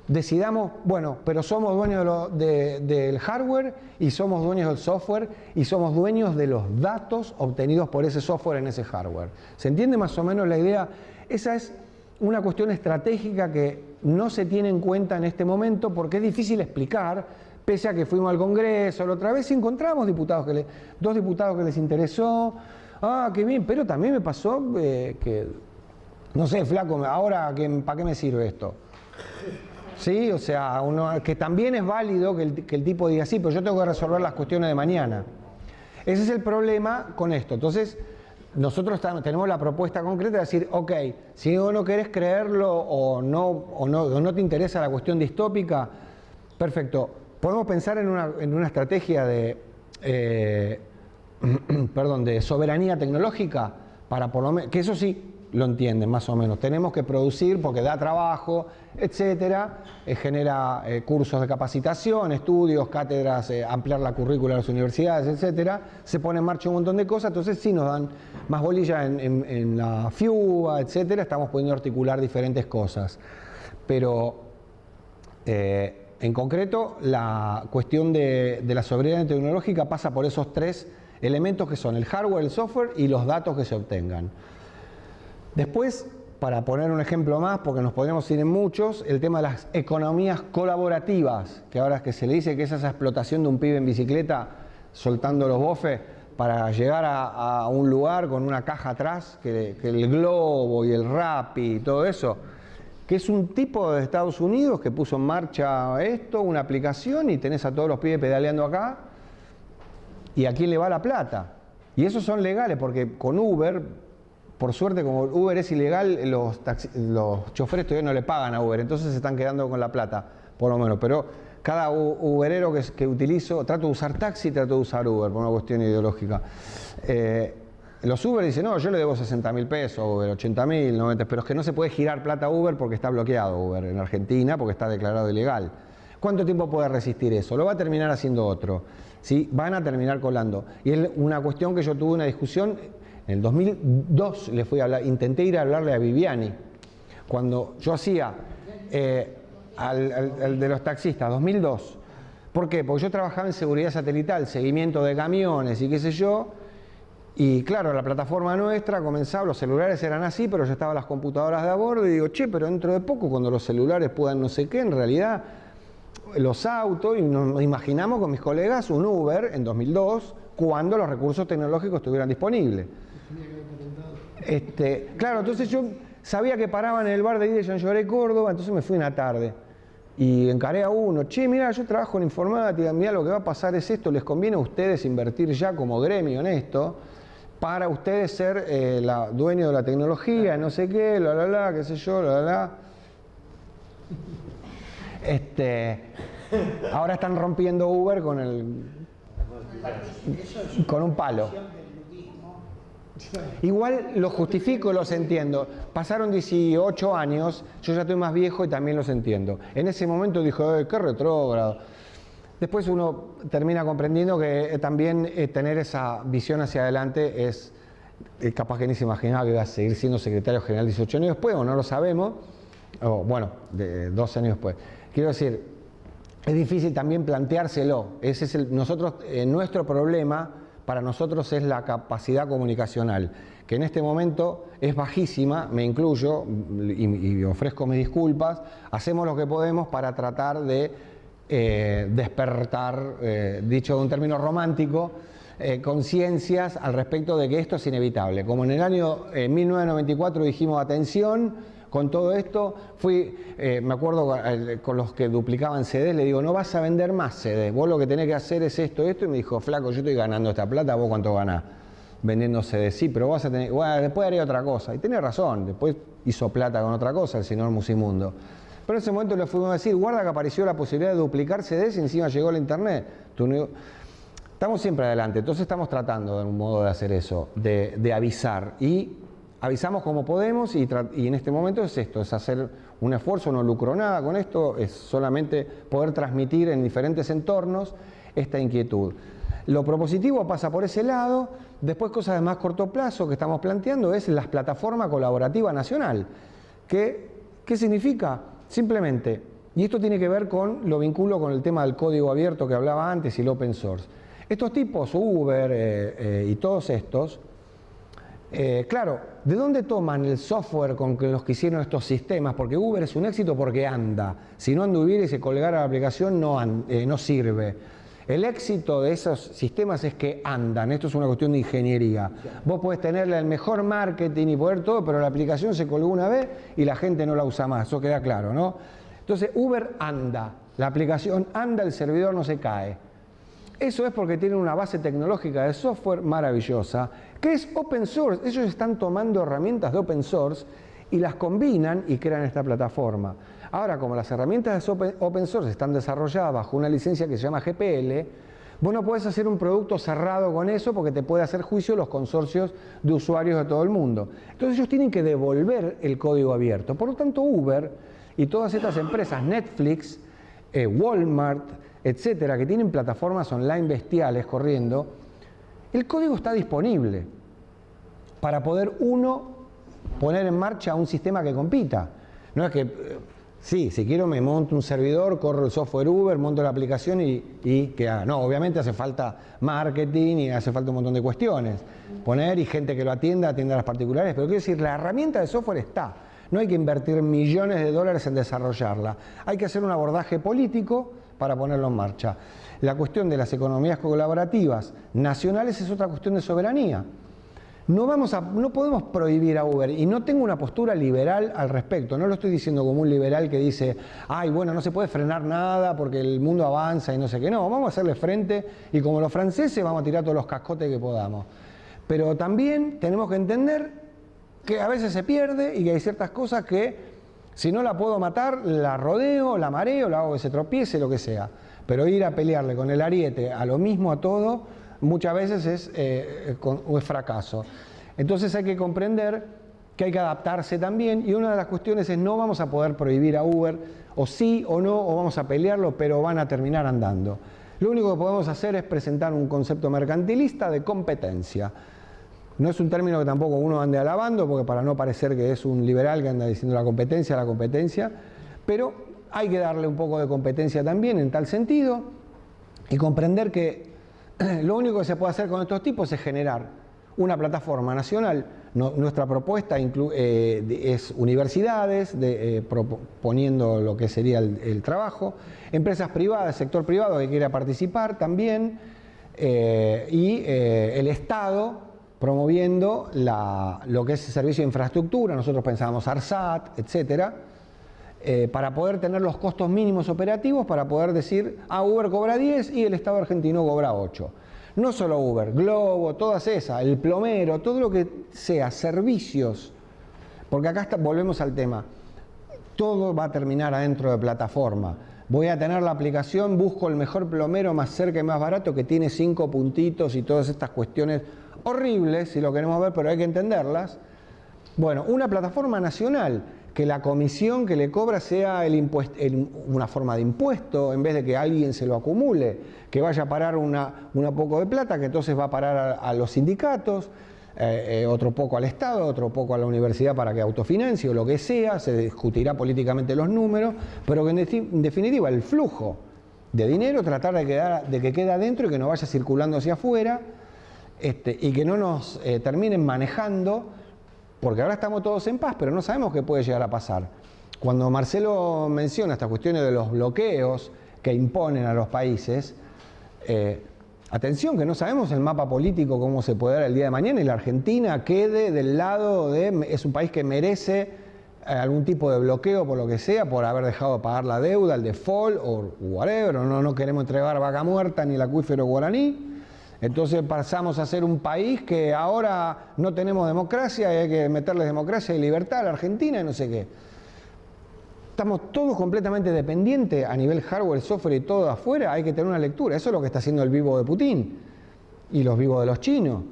decidamos, bueno, pero somos dueños del hardware y somos dueños del software y somos dueños de los datos obtenidos por ese software en ese hardware. ¿Se entiende más o menos la idea? Esa es una cuestión estratégica que no se tiene en cuenta en este momento porque es difícil explicar, pese a que fuimos al Congreso la otra vez y encontramos dos diputados que les interesó. Ah, qué bien, pero también me pasó que, no sé, flaco, ahora ¿para qué me sirve esto? Sí, o sea, que también es válido que el tipo diga sí, pero yo tengo que resolver las cuestiones de mañana. Ese es el problema con esto. Entonces, nosotros tenemos la propuesta concreta de decir, ok, si no querés creerlo o no te interesa la cuestión distópica, perfecto. Podemos pensar en una estrategia de soberanía tecnológica para por lo menos, que eso sí lo entienden más o menos. Tenemos que producir porque da trabajo, etcétera, genera cursos de capacitación, estudios, cátedras, ampliar la currícula de las universidades, etcétera. Se pone en marcha un montón de cosas, entonces sí nos dan más bolilla en la FIUBA, etcétera. Estamos pudiendo articular diferentes cosas. Pero en concreto, la cuestión de la soberanía tecnológica pasa por esos tres elementos que son el hardware, el software y los datos que se obtengan. Después, para poner un ejemplo más, porque nos podríamos ir en muchos, el tema de las economías colaborativas, que ahora es que se le dice que es esa explotación de un pibe en bicicleta soltando los bofes para llegar a un lugar con una caja atrás, que el Globo y el Rappi y todo eso, que es un tipo de Estados Unidos que puso en marcha esto, una aplicación, y tenés a todos los pibes pedaleando acá, y a quién le va la plata. Y esos son legales, porque con Uber, por suerte, como Uber es ilegal, los choferes todavía no le pagan a Uber, entonces se están quedando con la plata, por lo menos. Pero cada uberero que utilizo, trato de usar taxi, trato de usar Uber, por una cuestión ideológica. Los Uber dicen, no, yo le debo 60.000 pesos a Uber, 80.000, 90, pero es que no se puede girar plata a Uber porque está bloqueado Uber en Argentina, porque está declarado ilegal. ¿Cuánto tiempo puede resistir eso? Lo va a terminar haciendo otro, ¿sí? Van a terminar colando. Y es una cuestión que yo tuve una discusión, en el 2002 le fui a hablar, intenté ir a hablarle a Viviani, cuando yo hacía al de los taxistas, 2002. ¿Por qué? Porque yo trabajaba en seguridad satelital, seguimiento de camiones y qué sé yo. Y claro, la plataforma nuestra comenzaba, los celulares eran así, pero ya estaban las computadoras de a bordo y digo, che, pero dentro de poco cuando los celulares puedan no sé qué, en realidad los autos, y nos imaginamos con mis colegas un Uber en 2002, cuando los recursos tecnológicos estuvieran disponibles. Claro, entonces yo sabía que paraban en el bar de ahí de Jean Lloré, Córdoba, entonces me fui una tarde. Y encaré a uno, che, mira, yo trabajo en informática, mira, lo que va a pasar es esto, les conviene a ustedes invertir ya como gremio en esto, para ustedes ser dueños de la tecnología, no sé qué, qué sé yo, Ahora están rompiendo Uber con un palo. Igual los justifico, los entiendo. Pasaron 18 años, yo ya estoy más viejo y también los entiendo. En ese momento dijo, qué retrógrado. Después uno termina comprendiendo que también tener esa visión hacia adelante es capaz que ni se imaginaba que iba a seguir siendo secretario general 18 años después, o no lo sabemos, o bueno, 12 años después. Quiero decir, es difícil también planteárselo. Ese es nuestro problema, para nosotros es la capacidad comunicacional, que en este momento es bajísima, me incluyo, y ofrezco mis disculpas. Hacemos lo que podemos para tratar de despertar, dicho de un término romántico, conciencias al respecto de que esto es inevitable. Como en el año 1994 dijimos, atención, con todo esto, me acuerdo con los que duplicaban CDs, le digo, no vas a vender más CDs, vos lo que tenés que hacer es esto, y me dijo, flaco, yo estoy ganando esta plata, ¿vos cuánto ganás? Vendiendo CDs, sí, pero vas a tener, bueno, después haré otra cosa, y tenés razón, después hizo plata con otra cosa el señor Musimundo. Pero en ese momento le fuimos a decir, guarda que apareció la posibilidad de duplicar CDs y encima llegó la internet. Estamos siempre adelante, entonces estamos tratando de un modo de hacer eso, de avisar. Y avisamos como podemos y en este momento es esto, es hacer un esfuerzo, no lucro nada con esto, es solamente poder transmitir en diferentes entornos esta inquietud. Lo propositivo pasa por ese lado, después cosas de más corto plazo que estamos planteando es la plataforma colaborativa nacional. ¿Qué significa? Simplemente, y esto tiene que ver con, lo vinculo con el tema del código abierto que hablaba antes y el open source. Estos tipos, Uber y todos estos, claro, ¿de dónde toman el software con los que hicieron estos sistemas? Porque Uber es un éxito porque anda. Si no anduviera y se colgara la aplicación, no sirve. El éxito de esos sistemas es que andan. Esto es una cuestión de ingeniería. Vos podés tenerle el mejor marketing y poder todo, pero la aplicación se colgó una vez y la gente no la usa más. Eso queda claro, ¿no? Entonces, Uber anda. La aplicación anda, el servidor no se cae. Eso es porque tienen una base tecnológica de software maravillosa, que es open source. Ellos están tomando herramientas de open source y las combinan y crean esta plataforma. Ahora, como las herramientas de open source están desarrolladas bajo una licencia que se llama GPL, vos no podés hacer un producto cerrado con eso porque te puede hacer juicio los consorcios de usuarios de todo el mundo. Entonces ellos tienen que devolver el código abierto. Por lo tanto, Uber y todas estas empresas, Netflix, Walmart, etcétera, que tienen plataformas online bestiales corriendo, el código está disponible para poder uno poner en marcha un sistema que compita. No es que, sí, si quiero me monto un servidor, corro el software Uber, monto la aplicación y que haga. No, obviamente hace falta marketing y hace falta un montón de cuestiones. Poner y gente que lo atienda a las particulares, pero quiero decir, la herramienta de software está. No hay que invertir millones de dólares en desarrollarla. Hay que hacer un abordaje político para ponerlo en marcha. La cuestión de las economías colaborativas nacionales es otra cuestión de soberanía. No podemos prohibir a Uber, y no tengo una postura liberal al respecto. No lo estoy diciendo como un liberal que dice, ay, bueno, no se puede frenar nada porque el mundo avanza y no sé qué. No, vamos a hacerle frente y como los franceses vamos a tirar todos los cascotes que podamos. Pero también tenemos que entender que a veces se pierde y que hay ciertas cosas que si no la puedo matar, la rodeo, la mareo, la hago que se tropiece, lo que sea. Pero ir a pelearle con el ariete a lo mismo a todo, muchas veces es fracaso. Entonces hay que comprender que hay que adaptarse también, y una de las cuestiones es no vamos a poder prohibir a Uber, o sí o no, o vamos a pelearlo, pero van a terminar andando. Lo único que podemos hacer es presentar un concepto mercantilista de competencia. No es un término que tampoco uno ande alabando, porque para no parecer que es un liberal que anda diciendo la competencia, pero hay que darle un poco de competencia también en tal sentido y comprender que lo único que se puede hacer con estos tipos es generar una plataforma nacional. Nuestra propuesta es universidades, proponiendo lo que sería el trabajo, empresas privadas, sector privado que quiera participar también, y el Estado promoviendo lo que es servicio de infraestructura. Nosotros pensábamos ARSAT, etcétera, para poder tener los costos mínimos operativos, para poder decir, Uber cobra 10 y el Estado argentino cobra 8. No solo Uber, Globo, todas esas, el plomero, todo lo que sea, servicios, porque acá volvemos al tema, todo va a terminar adentro de plataforma. Voy a tener la aplicación, busco el mejor plomero más cerca y más barato que tiene 5 puntitos y todas estas cuestiones horribles, si lo queremos ver, pero hay que entenderlas. Bueno, una plataforma nacional, que la comisión que le cobra sea una forma de impuesto, en vez de que alguien se lo acumule, que vaya a parar un poco de plata, que entonces va a parar a los sindicatos, otro poco al Estado, otro poco a la universidad para que autofinancie o lo que sea, se discutirá políticamente los números, pero que en definitiva el flujo de dinero tratar de que quede adentro y que no vaya circulando hacia afuera, y que no nos terminen manejando, porque ahora estamos todos en paz, pero no sabemos qué puede llegar a pasar. Cuando Marcelo menciona estas cuestiones de los bloqueos, que imponen a los países. Atención, que no sabemos el mapa político cómo se puede dar el día de mañana y la Argentina quede del lado de... Es un país que merece algún tipo de bloqueo por lo que sea, por haber dejado de pagar la deuda, el default o whatever, no queremos entregar vaca muerta ni el acuífero guaraní. Entonces pasamos a ser un país que ahora no tenemos democracia y hay que meterles democracia y libertad a la Argentina y no sé qué. Estamos todos completamente dependientes a nivel hardware, software y todo afuera, hay que tener una lectura. Eso es lo que está haciendo el vivo de Putin y los vivos de los chinos.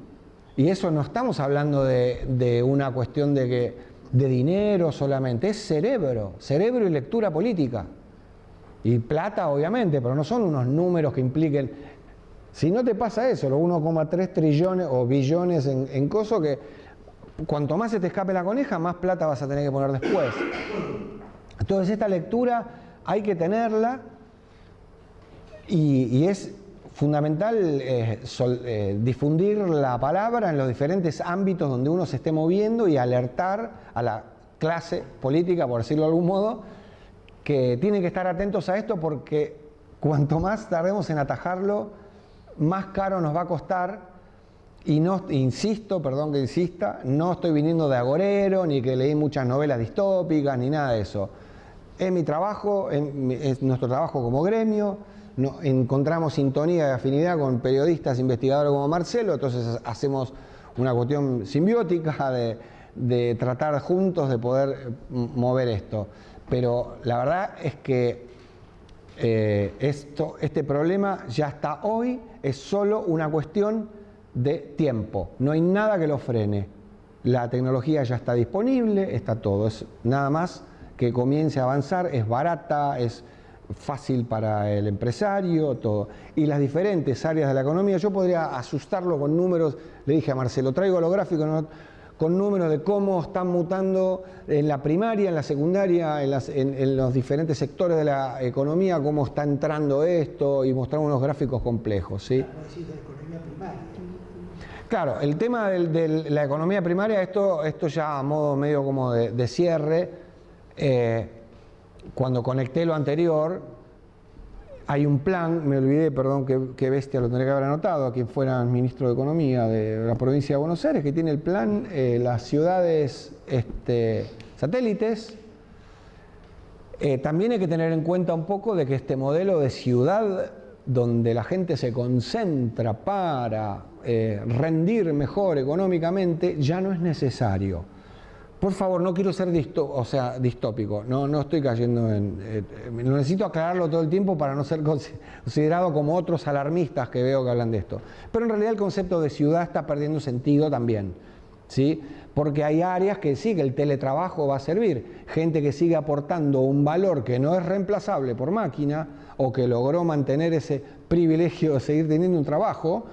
Y eso no estamos hablando de una cuestión de dinero solamente, es cerebro y lectura política. Y plata obviamente, pero no son unos números que impliquen... Si no te pasa eso, los 1,3 trillones o billones en coso, que cuanto más se te escape la coneja, más plata vas a tener que poner después. Entonces esta lectura hay que tenerla y es fundamental difundir la palabra en los diferentes ámbitos donde uno se esté moviendo y alertar a la clase política, por decirlo de algún modo, que tienen que estar atentos a esto porque cuanto más tardemos en atajarlo, más caro nos va a costar. Y no, insisto, perdón que insista, no estoy viniendo de agorero, ni que leí muchas novelas distópicas, ni nada de eso. Es mi trabajo, es nuestro trabajo como gremio, encontramos sintonía y afinidad con periodistas, investigadores como Marcelo, entonces hacemos una cuestión simbiótica de tratar juntos de poder mover esto. Pero la verdad es que este problema ya hasta hoy es solo una cuestión de tiempo, no hay nada que lo frene. La tecnología ya está disponible, está todo, es nada más que comience a avanzar, es barata, es fácil para el empresario, todo. Y las diferentes áreas de la economía, yo podría asustarlo con números, le dije a Marcelo, traigo los gráficos, ¿no?, con números de cómo están mutando en la primaria, en la secundaria, en los diferentes sectores de la economía, cómo está entrando esto, y mostrar unos gráficos complejos, ¿sí? Claro, el tema de la economía primaria, esto ya a modo medio como de cierre, cuando conecté lo anterior, hay un plan, me olvidé, perdón, qué bestia, lo tendría que haber anotado, a quien fuera el ministro de Economía de la provincia de Buenos Aires, que tiene el plan, las ciudades satélites. También hay que tener en cuenta un poco de que este modelo de ciudad donde la gente se concentra para rendir mejor económicamente ya no es necesario. Por favor, no quiero ser distópico, no estoy cayendo lo necesito aclararlo todo el tiempo para no ser considerado como otros alarmistas que veo que hablan de esto. Pero en realidad el concepto de ciudad está perdiendo sentido también, ¿sí? Porque hay áreas que sí, que el teletrabajo va a servir. Gente que sigue aportando un valor que no es reemplazable por máquina o que logró mantener ese privilegio de seguir teniendo un trabajo,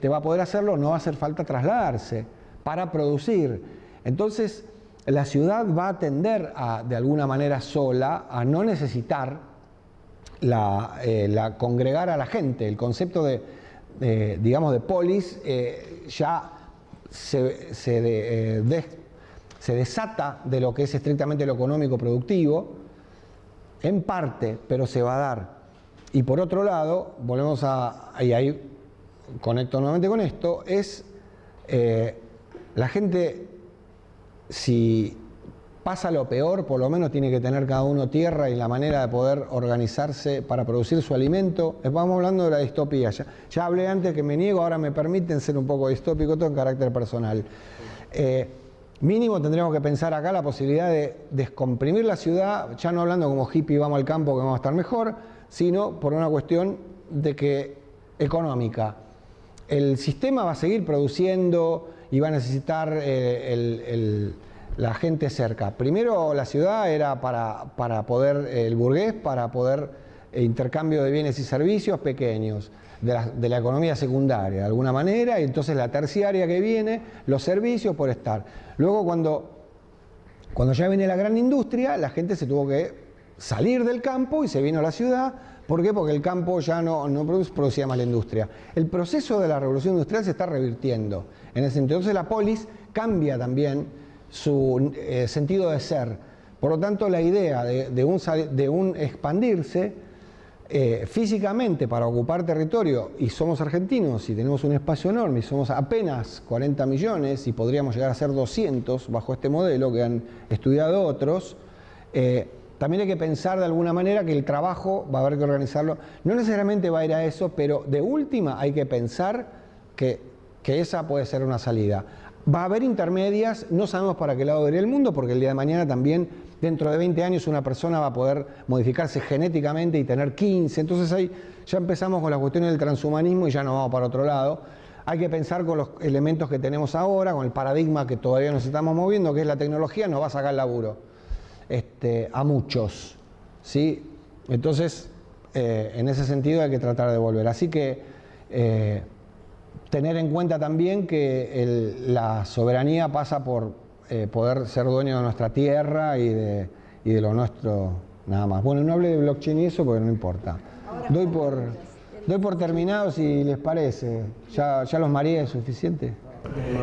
va a poder hacerlo, no va a hacer falta trasladarse para producir. Entonces, la ciudad va a tender de alguna manera sola, a no necesitar congregar a la gente. El concepto digamos, de polis ya se desata de lo que es estrictamente lo económico productivo, en parte, pero se va a dar. Y por otro lado, volvemos y ahí conecto nuevamente con esto, es la gente... Si pasa lo peor, por lo menos tiene que tener cada uno tierra y la manera de poder organizarse para producir su alimento. Vamos hablando de la distopía. Ya hablé antes que me niego, ahora me permiten ser un poco distópico, todo en carácter personal. Mínimo tendríamos que pensar acá la posibilidad de descomprimir la ciudad, ya no hablando como hippie, vamos al campo que vamos a estar mejor, sino por una cuestión económica. El sistema va a seguir produciendo y va a necesitar la gente cerca. Primero la ciudad era para poder, el burgués, para poder intercambio de bienes y servicios pequeños, de la economía secundaria, de alguna manera, y entonces la terciaria que viene, los servicios por estar. Luego cuando ya viene la gran industria, la gente se tuvo que salir del campo y se vino a la ciudad. ¿Por qué? Porque el campo ya no producía más la industria. El proceso de la revolución industrial se está revirtiendo. En ese entonces la polis cambia también su sentido de ser. Por lo tanto, la idea de un expandirse físicamente para ocupar territorio, y somos argentinos y tenemos un espacio enorme y somos apenas 40 millones y podríamos llegar a ser 200 bajo este modelo que han estudiado otros, también hay que pensar de alguna manera que el trabajo va a haber que organizarlo. No necesariamente va a ir a eso, pero de última hay que pensar que esa puede ser una salida. Va a haber intermedias, no sabemos para qué lado iría el mundo, porque el día de mañana también, dentro de 20 años, una persona va a poder modificarse genéticamente y tener 15. Entonces ahí ya empezamos con las cuestiones del transhumanismo y ya nos vamos para otro lado. Hay que pensar con los elementos que tenemos ahora, con el paradigma que todavía nos estamos moviendo, que es la tecnología, nos va a sacar el laburo a muchos, ¿sí? Entonces, en ese sentido hay que tratar de volver. Así que tener en cuenta también que la soberanía pasa por poder ser dueño de nuestra tierra y de lo nuestro nada más. Bueno, no hablé de blockchain y eso porque no importa. Doy por terminado si les parece. Ya los mareé suficiente.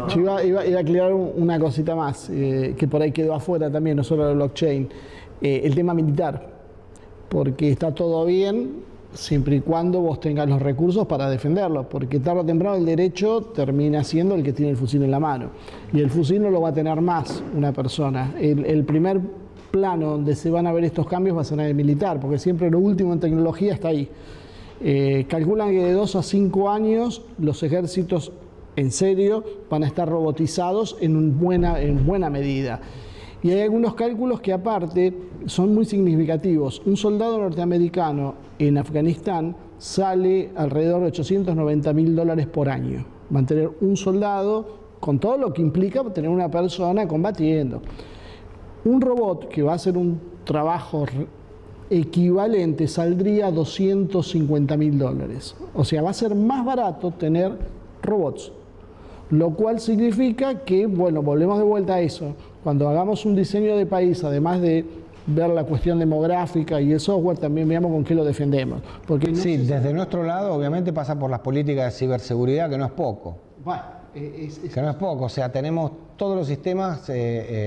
Yo iba a aclarar una cosita más, que por ahí quedó afuera también, no solo el blockchain, el tema militar, porque está todo bien siempre y cuando vos tengas los recursos para defenderlo, porque tarde o temprano el derecho termina siendo el que tiene el fusil en la mano, y el fusil no lo va a tener más una persona. El primer plano donde se van a ver estos cambios va a ser en el militar, porque siempre lo último en tecnología está ahí. Calculan que de 2 a 5 años los ejércitos en serio van a estar robotizados en buena medida. Y hay algunos cálculos que aparte son muy significativos. Un soldado norteamericano en Afganistán sale alrededor de $890.000 por año. Mantener un soldado con todo lo que implica tener una persona combatiendo. Un robot que va a hacer un trabajo equivalente saldría $250.000. O sea, va a ser más barato tener robots. Lo cual significa que, bueno, volvemos de vuelta a eso. Cuando hagamos un diseño de país, además de ver la cuestión demográfica y el software, también veamos con qué lo defendemos. Porque sí, desde nuestro lado, obviamente, pasa por las políticas de ciberseguridad, que no es poco. Bueno, que no es poco. O sea, tenemos todos los sistemas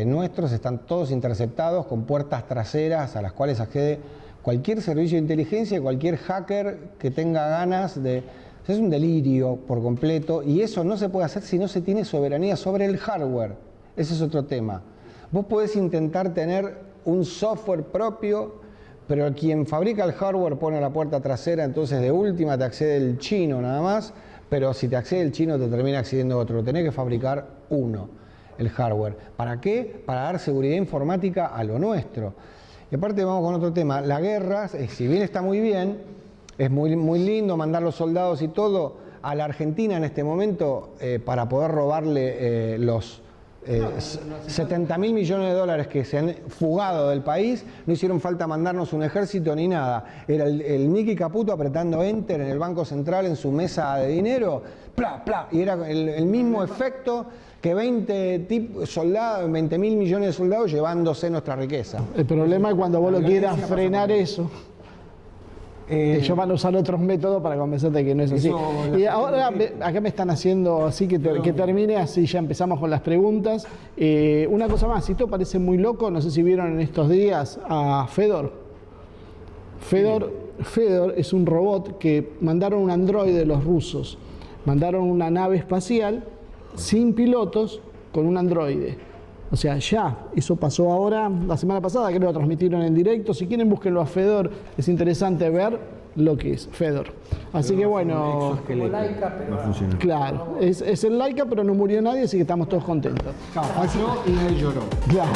nuestros, están todos interceptados con puertas traseras a las cuales accede cualquier servicio de inteligencia y cualquier hacker que tenga ganas de... Es un delirio por completo y eso no se puede hacer si no se tiene soberanía sobre el hardware. Ese es otro tema. Vos podés intentar tener un software propio, pero quien fabrica el hardware pone la puerta trasera, entonces de última te accede el chino nada más, pero si te accede el chino te termina accediendo otro. Tenés que fabricar uno, el hardware. ¿Para qué? Para dar seguridad informática a lo nuestro. Y aparte vamos con otro tema. La guerra, si bien está muy bien, es muy lindo mandar los soldados y todo a la Argentina en este momento para poder robarle los 70.000 millones de dólares que se han fugado del país. No hicieron falta mandarnos un ejército ni nada. Era el Nicky Caputo apretando Enter en el Banco Central en su mesa de dinero, ¡plá, plá! Y era el mismo efecto que 20.000 millones de soldados llevándose nuestra riqueza. El problema es cuando vos lo quieras frenar eso. Ellos van a usar otros métodos para convencerte que no es así. Y ahora acá me están haciendo así que termine, así ya empezamos con las preguntas. Una cosa más, si esto parece muy loco, no sé si vieron en estos días a Fedor. Fedor es un robot que mandaron un androide los rusos. Mandaron una nave espacial sin pilotos con un androide. O sea, ya, eso pasó ahora, la semana pasada, creo que lo transmitieron en directo. Si quieren, búsquenlo a Fedor, es interesante ver lo que es Fedor. Así que bueno, claro, es el Laika, pero no murió nadie, así que estamos todos contentos. Cayó y nadie lloró. Claro.